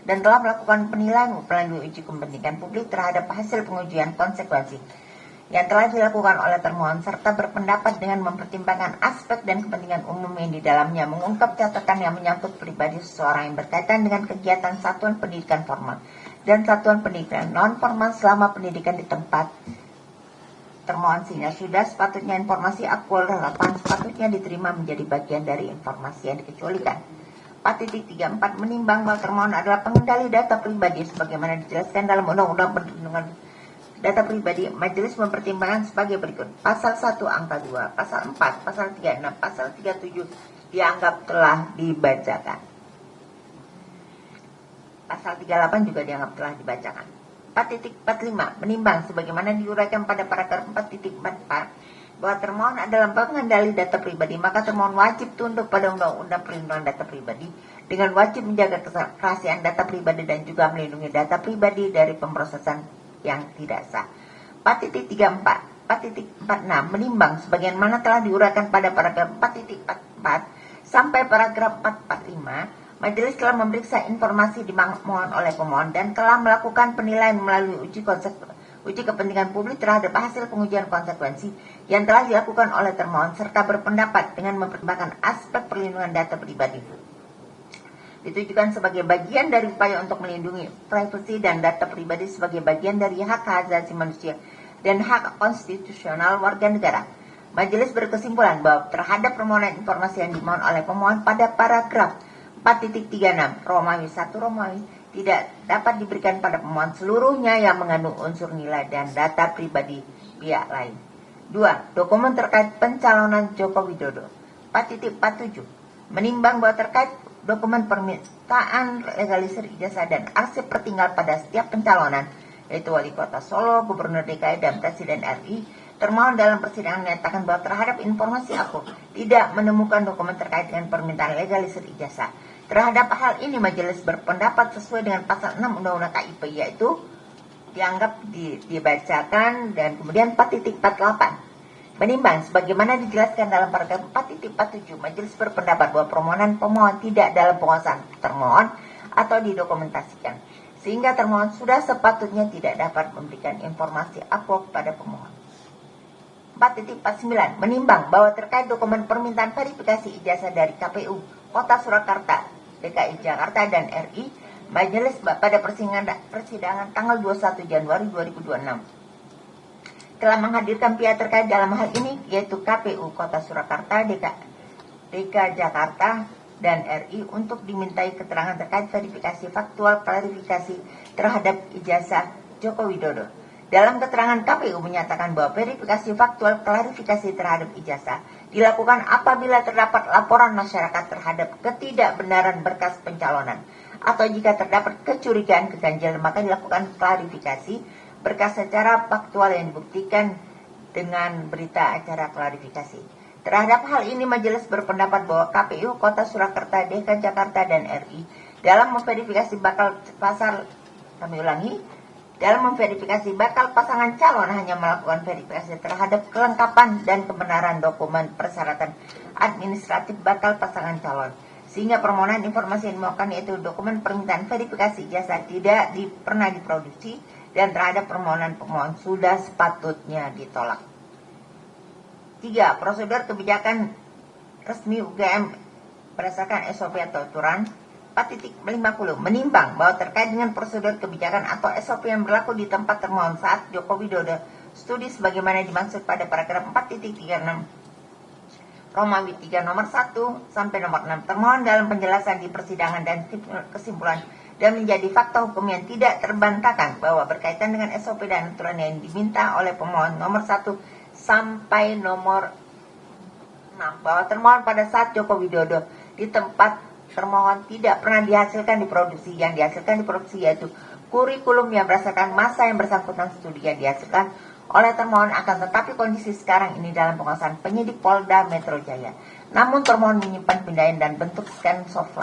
dan telah melakukan penilaian melalui uji kepentingan publik terhadap hasil pengujian konsekuensi yang telah dilakukan oleh termohon serta berpendapat dengan mempertimbangkan aspek dan kepentingan umum yang di dalamnya mengungkap catatan yang menyangkut pribadi seseorang yang berkaitan dengan kegiatan satuan pendidikan formal dan satuan pendidikan non formal selama pendidikan di tempat termohon sehingga sudah sepatutnya informasi aktual relevan sepatutnya diterima menjadi bagian dari informasi yang dikecualikan. 4.34 menimbang bahwa termohon adalah pengendali data pribadi sebagaimana dijelaskan dalam Undang-Undang Perlindungan Data Pribadi. Majelis mempertimbangkan sebagai berikut. Pasal 1 angka 2, pasal 4, pasal 36, pasal 37 dianggap telah dibacakan. Pasal 38 juga dianggap telah dibacakan. 4.45 menimbang sebagaimana diuraikan pada paragraf 4.44 bahwa termohon adalah pengendali data pribadi, maka termohon wajib tunduk pada Undang-Undang Perlindungan Data Pribadi dengan wajib menjaga kerahasiaan data pribadi dan juga melindungi data pribadi dari pemrosesan yang tidak sah. 4.34 4.46 menimbang sebagaimana telah diuraikan pada paragraf 4.44 sampai paragraf 445, majelis telah memeriksa informasi dimohon oleh pemohon dan telah melakukan penilaian melalui uji kepentingan publik terhadap hasil pengujian konsekuensi yang telah dilakukan oleh termohon serta berpendapat dengan mempertimbangkan aspek perlindungan data pribadi ditujukan sebagai bagian dari upaya untuk melindungi privasi dan data pribadi sebagai bagian dari hak asasi manusia dan hak konstitusional warga negara. Majelis berkesimpulan bahwa terhadap permohonan informasi yang dimohon oleh pemohon pada paragraf 4.36 Romawi 1 Romawi tidak dapat diberikan pada pemohon seluruhnya yang mengandung unsur nilai dan data pribadi pihak lain. 2. Dokumen terkait pencalonan Joko Widodo. 4.47 menimbang bahwa terkait dokumen permintaan legalisir ijazah dan arsip tertinggal pada setiap pencalonan, yaitu Wali Kota Solo, Gubernur DKI, dan Presiden RI, termohon dalam persidangan menyatakan bahwa terhadap informasi aku tidak menemukan dokumen terkait dengan permintaan legalisir ijazah. Terhadap hal ini majelis berpendapat sesuai dengan pasal 6 Undang-Undang KIP, yaitu dianggap dibacakan dan kemudian 4.48 menimbang sebagaimana dijelaskan dalam paragraf 4.47, majelis berpendapat bahwa permohonan pemohon tidak dalam penguasaan termohon atau didokumentasikan, sehingga termohon sudah sepatutnya tidak dapat memberikan informasi aku kepada pemohon. 4.49 menimbang bahwa terkait dokumen permintaan verifikasi ijazah dari KPU Kota Surakarta, DKI Jakarta, dan RI, majelis pada persidangan tanggal 21 Januari 2026 telah menghadirkan pihak terkait dalam hal ini, yaitu KPU Kota Surakarta, DKI Jakarta, dan RI untuk dimintai keterangan terkait verifikasi faktual klarifikasi terhadap ijazah Joko Widodo. Dalam keterangan KPU menyatakan bahwa verifikasi faktual klarifikasi terhadap ijazah dilakukan apabila terdapat laporan masyarakat terhadap ketidakbenaran berkas pencalonan atau jika terdapat kecurigaan keganjilan, maka dilakukan klarifikasi berkas secara faktual yang dibuktikan dengan berita acara klarifikasi. Terhadap hal ini majelis berpendapat bahwa KPU Kota Surakarta, DKI Jakarta, dan RI dalam memverifikasi bakal pasangan calon hanya melakukan verifikasi terhadap kelengkapan dan kebenaran dokumen persyaratan administratif bakal pasangan calon, sehingga permohonan informasi yang dimohonkan yaitu dokumen permintaan verifikasi ijazah tidak pernah diproduksi dan terhadap permohonan pemohon sudah sepatutnya ditolak. 3. Prosedur kebijakan resmi UGM berdasarkan SOP atau aturan. 4.50 menimbang bahwa terkait dengan prosedur kebijakan atau SOP yang berlaku di tempat termohon saat Joko Widodo studi sebagaimana dimaksud pada paragraf 4.36 Romawi 3 nomor 1 sampai nomor 6 termohon dalam penjelasan di persidangan dan kesimpulan dan menjadi fakta hukum yang tidak terbantahkan bahwa berkaitan dengan SOP dan aturan yang diminta oleh pemohon nomor 1 sampai nomor 6 bahwa termohon pada saat Joko Widodo di tempat termohon tidak pernah dihasilkan diproduksi. Yang dihasilkan diproduksi yaitu kurikulum yang berdasarkan masa yang bersangkutan studi yang dihasilkan oleh termohon, akan tetapi kondisi sekarang ini dalam penguasaan penyidik Polda Metro Jaya. Namun termohon menyimpan pindahan dan bentuk scan soft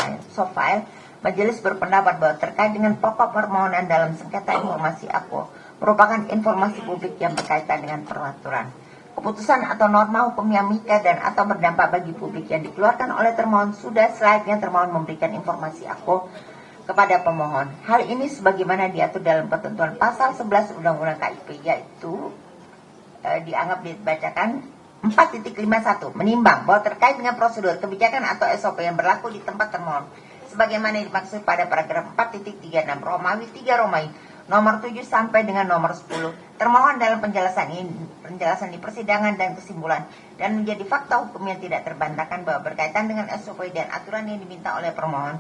file. Majelis berpendapat bahwa terkait dengan pokok permohonan dalam sengketa informasi aku merupakan informasi publik yang berkaitan dengan peraturan, keputusan atau norma hukum yang mengikat dan atau berdampak bagi publik yang dikeluarkan oleh termohon, sudah selayaknya termohon memberikan informasi aku kepada pemohon. Hal ini sebagaimana diatur dalam ketentuan pasal 11 Undang-Undang KIP, yaitu dianggap dibacakan 4.51 menimbang bahwa terkait dengan prosedur kebijakan atau SOP yang berlaku di tempat termohon sebagaimana dimaksud pada paragraf 4.36 Romawi 3 Romawi nomor 7 sampai dengan nomor 10 termohon dalam penjelasan di persidangan dan kesimpulan dan menjadi fakta hukum yang tidak terbantahkan bahwa berkaitan dengan SOP dan aturan yang diminta oleh pemohon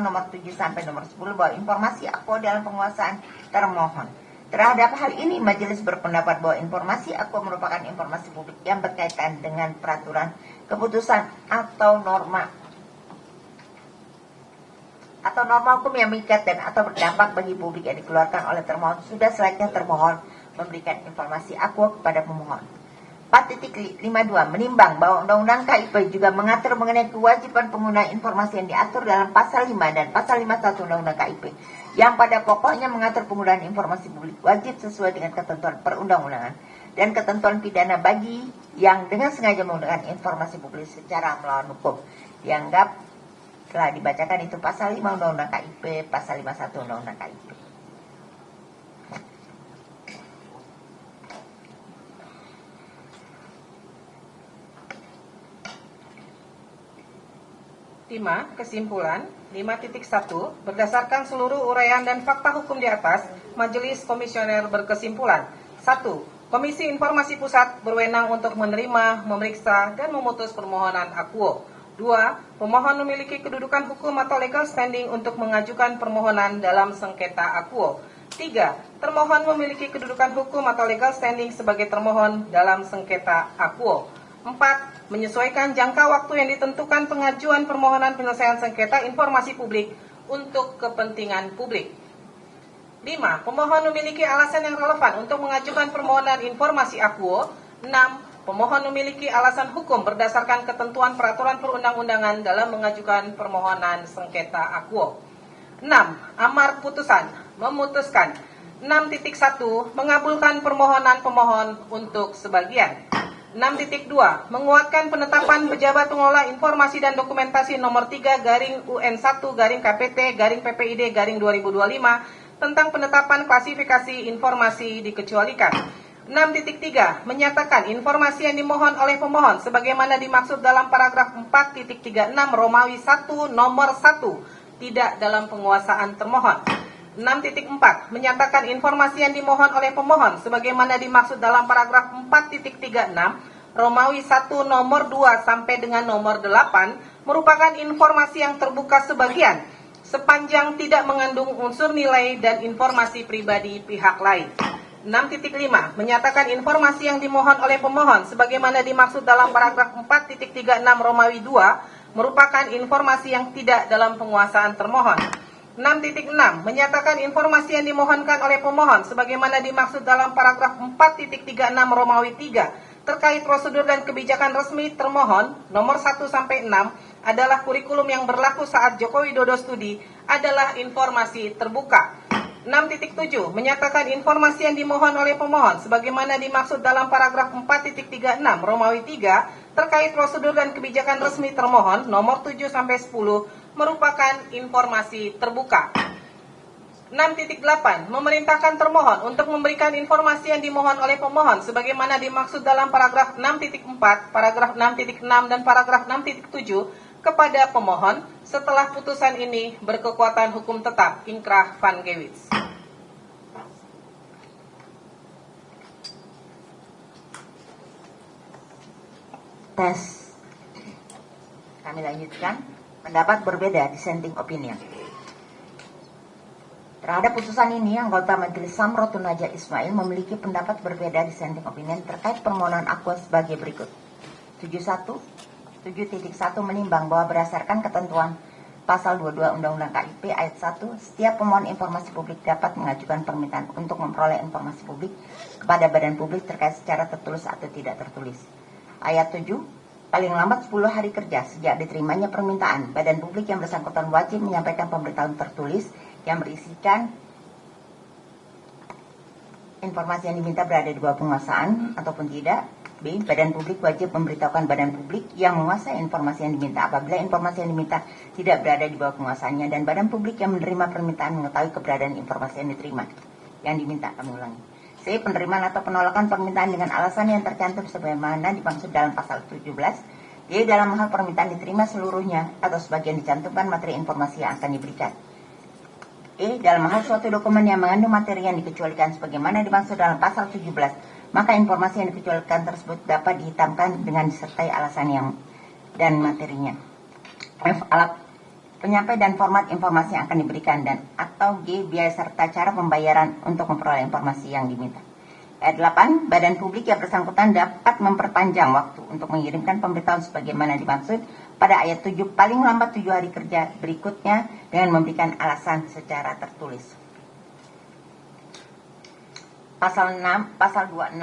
nomor 7 sampai nomor 10 bahwa informasi aku dalam penguasaan termohon. Terhadap hal ini majelis berpendapat bahwa informasi aku merupakan informasi publik yang berkaitan dengan peraturan, keputusan atau norma atau norma hukum yang mengikat dan atau berdampak bagi publik yang dikeluarkan oleh termohon, sudah selayaknya termohon memberikan informasi akuo kepada pemohon. 4.52 menimbang bahwa Undang-Undang KIP juga mengatur mengenai kewajiban pengguna informasi yang diatur dalam pasal 5 dan pasal 51 Undang-Undang KIP yang pada pokoknya mengatur penggunaan informasi publik wajib sesuai dengan ketentuan perundang-undangan dan ketentuan pidana bagi yang dengan sengaja menggunakan informasi publik secara melawan hukum. Dianggap telah dibacakan itu pasal 5 Undang-Undang KIP, pasal 51 Undang-Undang KIP. Kesimpulan 5.1 berdasarkan seluruh uraian dan fakta hukum di atas, Majelis Komisioner berkesimpulan 1. Komisi Informasi Pusat berwenang untuk menerima, memeriksa, dan memutus permohonan akuo. 2. Pemohon memiliki kedudukan hukum atau legal standing untuk mengajukan permohonan dalam sengketa akuo. 3. Termohon memiliki kedudukan hukum atau legal standing sebagai termohon dalam sengketa akuo. 4. Menyesuaikan jangka waktu yang ditentukan pengajuan permohonan penyelesaian sengketa informasi publik untuk kepentingan publik. 5. Pemohon memiliki alasan yang relevan untuk mengajukan permohonan informasi akuo. 6. Pemohon memiliki alasan hukum berdasarkan ketentuan peraturan perundang-undangan dalam mengajukan permohonan sengketa akuo. 6. Amar putusan memutuskan 6.1 mengabulkan permohonan pemohon untuk sebagian. 6.2 menguatkan penetapan pejabat pengelola informasi dan dokumentasi nomor 3/UN1/PPT/PPID/2025 tentang penetapan klasifikasi informasi dikecualikan. 6.3 menyatakan informasi yang dimohon oleh pemohon sebagaimana dimaksud dalam paragraf 4.36 Romawi 1 nomor 1 tidak dalam penguasaan termohon. 6.4 menyatakan informasi yang dimohon oleh pemohon sebagaimana dimaksud dalam paragraf 4.36 Romawi 1 nomor 2 sampai dengan nomor 8 merupakan informasi yang terbuka sebagian sepanjang tidak mengandung unsur nilai dan informasi pribadi pihak lain. 6.5 menyatakan informasi yang dimohon oleh pemohon sebagaimana dimaksud dalam paragraf 4.36 Romawi 2 merupakan informasi yang tidak dalam penguasaan termohon. 6.6 menyatakan informasi yang dimohonkan oleh pemohon sebagaimana dimaksud dalam paragraf 4.36 Romawi 3 terkait prosedur dan kebijakan resmi termohon nomor 1 sampai 6 adalah kurikulum yang berlaku saat Joko Widodo studi adalah informasi terbuka. 6.7 menyatakan informasi yang dimohon oleh pemohon sebagaimana dimaksud dalam paragraf 4.36 Romawi 3 terkait prosedur dan kebijakan resmi termohon nomor 7 sampai 10 merupakan informasi terbuka. 6.8 memerintahkan termohon untuk memberikan informasi yang dimohon oleh pemohon sebagaimana dimaksud dalam paragraf 6.4, paragraf 6.6 dan paragraf 6.7 kepada pemohon setelah putusan ini berkekuatan hukum tetap inkrah van Gewitz. Tes. Kami lanjutkan. Pendapat berbeda, dissenting opinion. Terhadap putusan ini, anggota Majelis Samrotun Naja Ismail memiliki pendapat berbeda, dissenting opinion terkait permohonan akuo sebagai berikut. 7.1 menimbang bahwa berdasarkan ketentuan pasal 22 Undang-Undang KIP ayat 1, setiap pemohon informasi publik dapat mengajukan permintaan untuk memperoleh informasi publik kepada badan publik terkait secara tertulis atau tidak tertulis. Ayat 7, paling lambat 10 hari kerja sejak diterimanya permintaan, badan publik yang bersangkutan wajib menyampaikan pemberitahuan tertulis yang berisikan informasi yang diminta berada di bawah penguasaan ataupun tidak. B. Badan publik wajib memberitahukan badan publik yang menguasai informasi yang diminta apabila informasi yang diminta tidak berada di bawah penguasaannya, dan badan publik yang menerima permintaan mengetahui keberadaan informasi yang diterima yang diminta. Kami ulangi. C. Penerimaan atau penolakan permintaan dengan alasan yang tercantum sebagaimana dimaksud dalam pasal 17. D. Dalam hal permintaan diterima seluruhnya atau sebagian dicantumkan materi informasi yang akan diberikan. E. Dalam hal suatu dokumen yang mengandung materi yang dikecualikan sebagaimana dimaksud dalam pasal 17, maka informasi yang dikecualikan tersebut dapat dihitamkan dengan disertai alasan yang dan materinya. F. Alat penyampai dan format informasi yang akan diberikan, dan atau G. Biaya serta cara pembayaran untuk memperoleh informasi yang diminta. Ayat 8, badan publik yang bersangkutan dapat memperpanjang waktu untuk mengirimkan pemberitahuan sebagaimana dimaksud pada ayat 7 paling lambat 7 hari kerja berikutnya dengan memberikan alasan secara tertulis. Pasal 26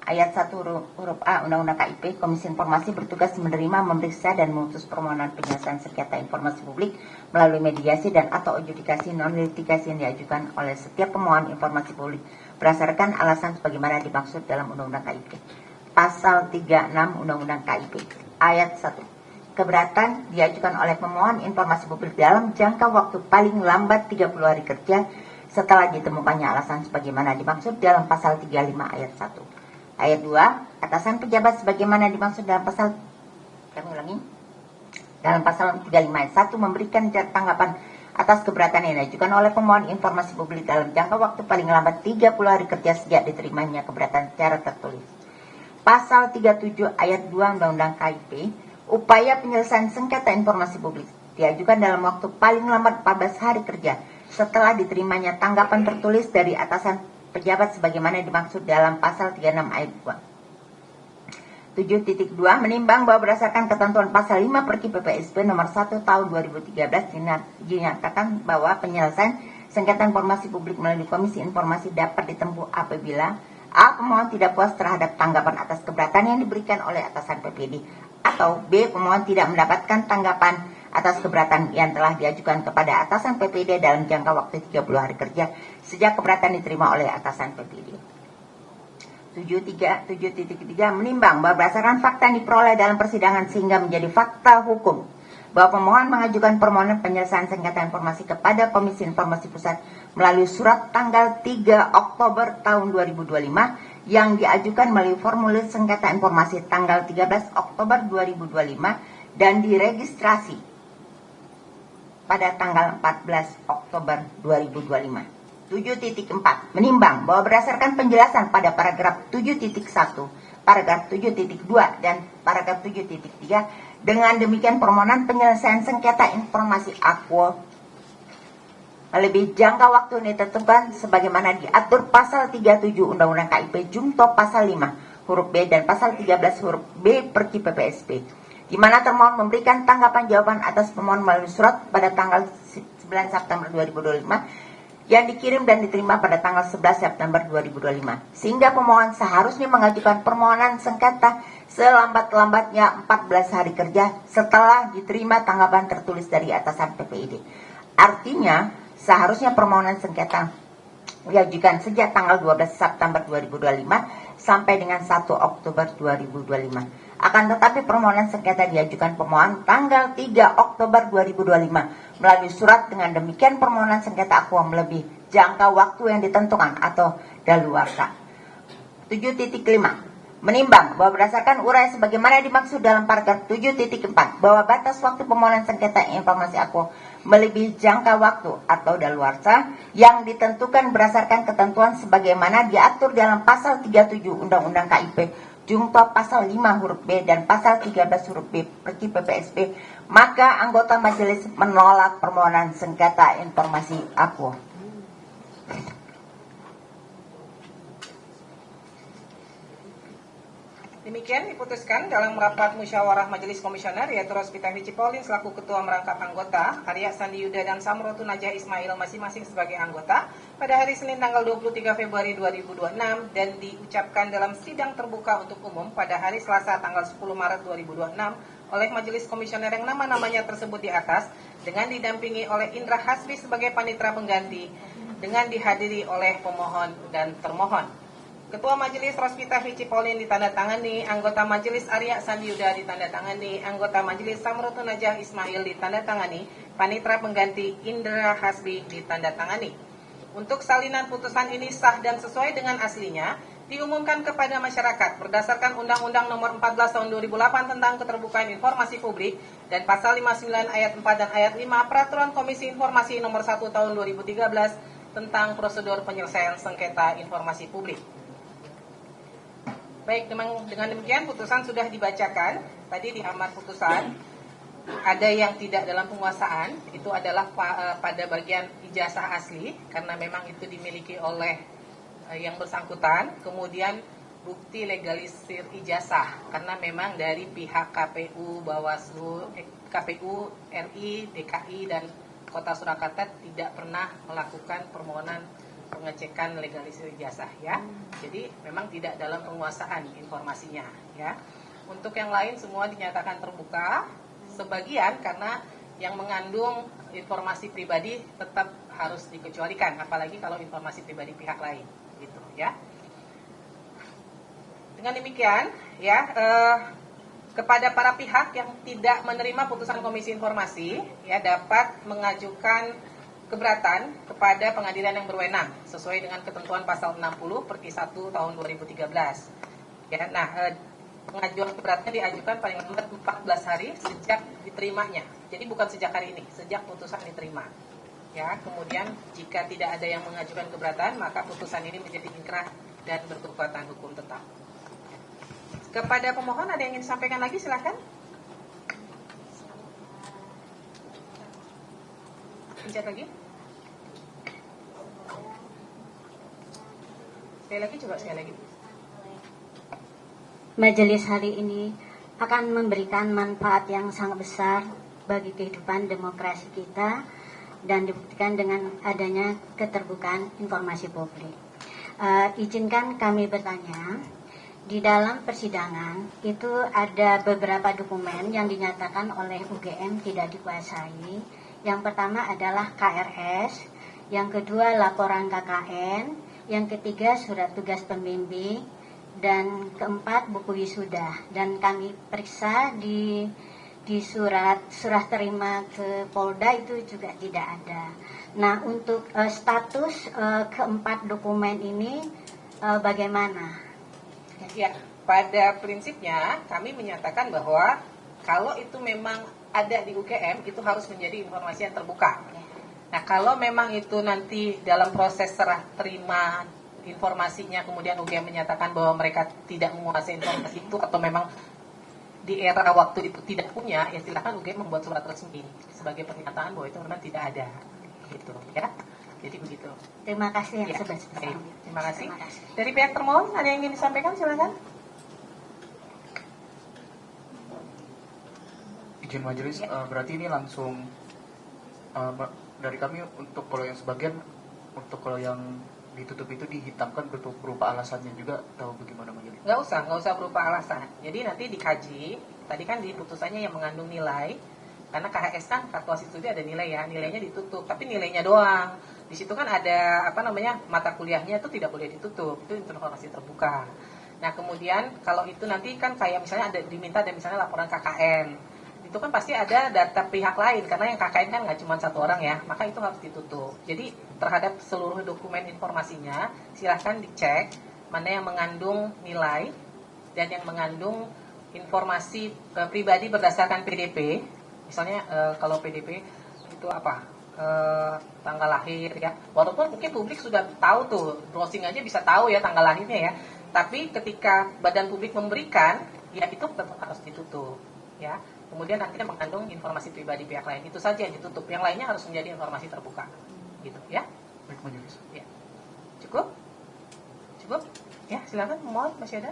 ayat 1 huruf A Undang-Undang KIP, Komisi Informasi bertugas menerima, memeriksa dan memutus permohonan penyelesaian sengketa informasi publik melalui mediasi dan atau adjudikasi non-litigasi yang diajukan oleh setiap pemohon informasi publik berdasarkan alasan sebagaimana dimaksud dalam Undang-Undang KIP. Pasal 36 Undang-Undang KIP ayat 1. Keberatan diajukan oleh pemohon informasi publik dalam jangka waktu paling lambat 30 hari kerja setelah ditemukannya alasan sebagaimana dimaksud dalam pasal 35 ayat 1. Ayat 2, atasan pejabat sebagaimana dimaksud dalam pasal dalam pasal 35 ayat 1 memberikan tanggapan atas keberatan yang diajukan oleh pemohon informasi publik dalam jangka waktu paling lambat 30 hari kerja sejak diterimanya keberatan secara tertulis. Pasal 37 ayat 2 Undang-Undang KIP, upaya penyelesaian sengketa informasi publik diajukan dalam waktu paling lambat 14 hari kerja setelah diterimanya tanggapan tertulis dari atasan pejabat sebagaimana dimaksud dalam pasal 36 ayat 2. 7.2 menimbang bahwa berdasarkan ketentuan pasal 5 Perki PPSP nomor 1 tahun 2013 dinyatakan bahwa penyelesaian sengketa informasi publik melalui Komisi Informasi dapat ditempuh apabila A. Pemohon tidak puas terhadap tanggapan atas keberatan yang diberikan oleh atasan PPD, atau B. Pemohon tidak mendapatkan tanggapan atas keberatan yang telah diajukan kepada atasan PPD dalam jangka waktu 30 hari kerja sejak keberatan diterima oleh atasan PPD. 7.3 menimbang bahwa berdasarkan fakta yang diperoleh dalam persidangan sehingga menjadi fakta hukum bahwa pemohon mengajukan permohonan penyelesaian sengketa informasi kepada Komisi Informasi Pusat melalui surat tanggal 3 Oktober tahun 2025 yang diajukan melalui formulir sengketa informasi tanggal 13 Oktober 2025 dan diregistrasi pada tanggal 14 Oktober 2025. 7.4 menimbang bahwa berdasarkan penjelasan pada paragraf 7.1, paragraf 7.2 dan paragraf 7.3, dengan demikian permohonan penyelesaian sengketa informasi Aquo lebih jangka waktu yang ditentukan sebagaimana diatur pasal 37 Undang-Undang KIP Jungto pasal 5 huruf B dan pasal 13 huruf B Perki PPSP, di mana termohon memberikan tanggapan jawaban atas pemohon melalui surat pada tanggal 9 September 2025 yang dikirim dan diterima pada tanggal 11 September 2025. Sehingga pemohon seharusnya mengajukan permohonan sengketa selambat-lambatnya 14 hari kerja setelah diterima tanggapan tertulis dari atasan PPID. Artinya, seharusnya permohonan sengketa diajukan sejak tanggal 12 September 2025 sampai dengan 1 Oktober 2025. Akan tetapi permohonan sengketa diajukan pemohon tanggal 3 Oktober 2025 melalui surat, dengan demikian permohonan sengketa Aquo melebihi jangka waktu yang ditentukan atau daluarsa. 7.5 menimbang bahwa berdasarkan uraian sebagaimana dimaksud dalam paragraf 7.4 bahwa batas waktu permohonan sengketa informasi Aquo melebihi jangka waktu atau daluarsa yang ditentukan berdasarkan ketentuan sebagaimana diatur dalam pasal 37 Undang-Undang KIP Jungto pasal 5 huruf B dan pasal 13 huruf B Perki PPSP, maka anggota majelis menolak permohonan sengketa informasi Aquo. Demikian diputuskan dalam rapat musyawarah Majelis Komisioner, yaitu Rospita Vici Pauline selaku Ketua Merangkap Anggota, Arya Sandi Yuda dan Samrotu Najah Ismail masing-masing sebagai anggota pada hari Senin tanggal 23 Februari 2026 dan diucapkan dalam sidang terbuka untuk umum pada hari Selasa tanggal 10 Maret 2026 oleh Majelis Komisioner yang nama-namanya tersebut di atas dengan didampingi oleh Indra Hasbi sebagai panitera pengganti dengan dihadiri oleh pemohon dan termohon. Ketua Majelis Rospita Vici Pauline ditandatangani, anggota Majelis Arya Sandi Yuda ditandatangani, anggota Majelis Samrotu Najah Ismail ditandatangani, panitera pengganti Indra Hasbi ditandatangani. Untuk salinan putusan ini sah dan sesuai dengan aslinya, diumumkan kepada masyarakat berdasarkan Undang-Undang Nomor 14 Tahun 2008 tentang Keterbukaan Informasi Publik dan Pasal 59 Ayat 4 dan Ayat 5 Peraturan Komisi Informasi Nomor 1 Tahun 2013 tentang Prosedur Penyelesaian Sengketa Informasi Publik. Baik, dengan demikian putusan sudah dibacakan. Tadi di amar putusan ada yang tidak dalam penguasaan, itu adalah pada bagian ijazah asli, karena memang itu dimiliki oleh yang bersangkutan, kemudian bukti legalisir ijazah, karena memang dari pihak KPU, Bawaslu, KPU RI, DKI, dan Kota Surakarta tidak pernah melakukan permohonan pengecekan legalisir ijazah, ya. Jadi memang tidak dalam penguasaan informasinya, ya. Untuk yang lain semua dinyatakan terbuka, sebagian karena yang mengandung informasi pribadi tetap harus dikecualikan, apalagi kalau informasi pribadi pihak lain, gitu, ya. Dengan demikian, ya, kepada para pihak yang tidak menerima putusan Komisi Informasi, ya, dapat mengajukan keberatan kepada pengadilan yang berwenang sesuai dengan ketentuan pasal 60 Perki 1 tahun 2013. Ya, nah, pengajuan keberatan diajukan paling lambat 14 hari sejak diterimanya. Jadi bukan sejak hari ini, sejak putusan diterima. Ya, kemudian jika tidak ada yang mengajukan keberatan, maka putusan ini menjadi ingkrah dan berkekuatan hukum tetap. Kepada pemohon ada yang ingin disampaikan lagi, silakan. Pencet lagi. Sekali lagi, coba sekali lagi. Majelis hari ini akan memberikan manfaat yang sangat besar bagi kehidupan demokrasi kita dan dibuktikan dengan adanya keterbukaan informasi publik. Izinkan kami bertanya, di dalam persidangan itu ada beberapa dokumen yang dinyatakan oleh UGM tidak dikuasai. Yang pertama adalah KRS, yang kedua laporan KKN, yang ketiga surat tugas pembimbing, dan keempat buku wisuda. Dan kami periksa di surat terima ke Polda itu juga tidak ada. Nah, untuk status keempat dokumen ini bagaimana? Ya, pada prinsipnya kami menyatakan bahwa kalau itu memang ada di UGM, itu harus menjadi informasi yang terbuka. Nah, kalau memang itu nanti dalam proses serah terima informasinya, kemudian UGM menyatakan bahwa mereka tidak menguasai informasi itu, atau memang di era waktu itu tidak punya, ya silakan UGM membuat surat resmi sebagai pernyataan bahwa itu memang tidak ada, gitu, ya. Jadi begitu. Terima kasih yang Ya, sebesar-besarnya. terima kasih. Terima kasih. Dari pihak termohon ada yang ingin disampaikan, silakan. Izin majelis, Ya. berarti ini langsung dari kami untuk kalau yang sebagian, untuk kalau yang ditutup itu dihitamkan berupa alasannya juga, atau bagaimana majelis? Nggak usah berupa alasan. Jadi nanti dikaji. Tadi kan di putusannya yang mengandung nilai, karena KHS kan kalkulasi studi ada nilai, ya, nilainya ditutup, tapi nilainya doang. Di situ kan ada mata kuliahnya itu tidak boleh ditutup, itu informasi terbuka. Nah, kemudian kalau itu nanti kan kayak misalnya diminta misalnya laporan KKN, itu kan pasti ada data pihak lain, karena yang KKN kan nggak cuma satu orang, ya, maka itu harus ditutup. Jadi terhadap seluruh dokumen informasinya silahkan dicek mana yang mengandung nilai dan yang mengandung informasi pribadi berdasarkan PDP. Misalnya kalau PDP itu tanggal lahir, ya, walaupun mungkin publik sudah tahu tuh, browsing aja bisa tahu ya tanggal lahirnya, ya, tapi ketika badan publik memberikan, ya itu tetap harus ditutup, ya. Kemudian akhirnya mengandung informasi pribadi pihak lain, itu saja yang ditutup, yang lainnya harus menjadi informasi terbuka, gitu, ya. Baik majelis. Ya. Cukup, ya, silakan, mohon, masih ada.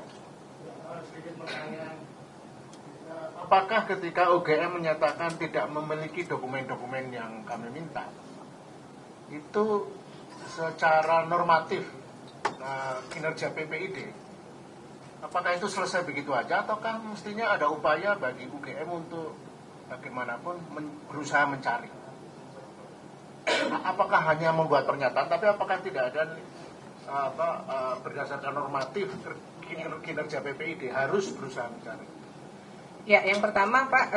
Apakah ketika UGM menyatakan tidak memiliki dokumen-dokumen yang kami minta, itu secara normatif kinerja PPID, apakah itu selesai begitu aja, ataukah mestinya ada upaya bagi UGM untuk bagaimanapun berusaha mencari? Apakah hanya membuat pernyataan, tapi apakah tidak ada berdasarkan normatif kinerja PPID harus berusaha mencari? Ya, yang pertama Pak,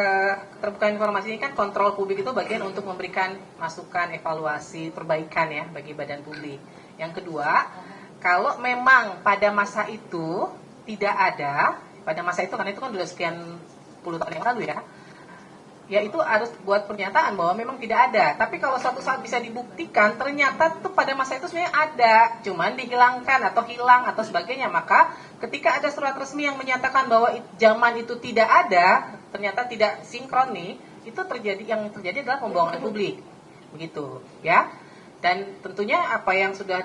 terbuka informasi ini kan kontrol publik itu bagian untuk memberikan masukan, evaluasi, perbaikan, ya, bagi badan publik. Yang kedua, kalau memang pada masa itu tidak ada, pada masa itu, karena itu kan sudah sekian puluh tahun yang lalu, ya itu harus buat pernyataan bahwa memang tidak ada. Tapi kalau suatu saat bisa dibuktikan ternyata tuh pada masa itu sebenarnya ada, cuman dihilangkan atau hilang atau sebagainya, maka ketika ada surat resmi yang menyatakan bahwa zaman itu tidak ada, ternyata tidak sinkron nih, itu yang terjadi adalah pembohongan publik, begitu, ya. Dan tentunya apa yang sudah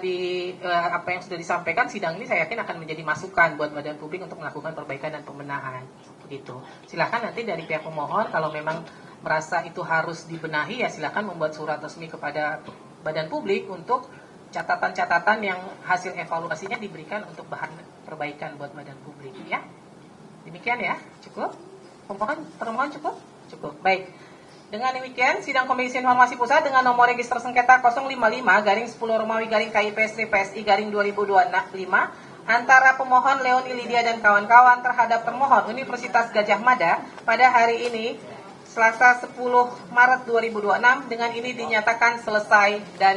disampaikan sidang ini saya yakin akan menjadi masukan buat badan publik untuk melakukan perbaikan dan pembenahan. Begitu. Silakan nanti dari pihak pemohon kalau memang merasa itu harus dibenahi ya silakan membuat surat resmi kepada badan publik untuk catatan-catatan yang hasil evaluasinya diberikan untuk bahan perbaikan buat badan publik ya. Demikian ya, cukup? Termohon cukup? Cukup. Baik. Dengan demikian, sidang Komisi Informasi Pusat dengan nomor register sengketa 055-10-KIP-PSI-2025 antara pemohon Leoni Lydia dan kawan-kawan terhadap termohon Universitas Gadjah Mada pada hari ini, Selasa 10 Maret 2026, dengan ini dinyatakan selesai dan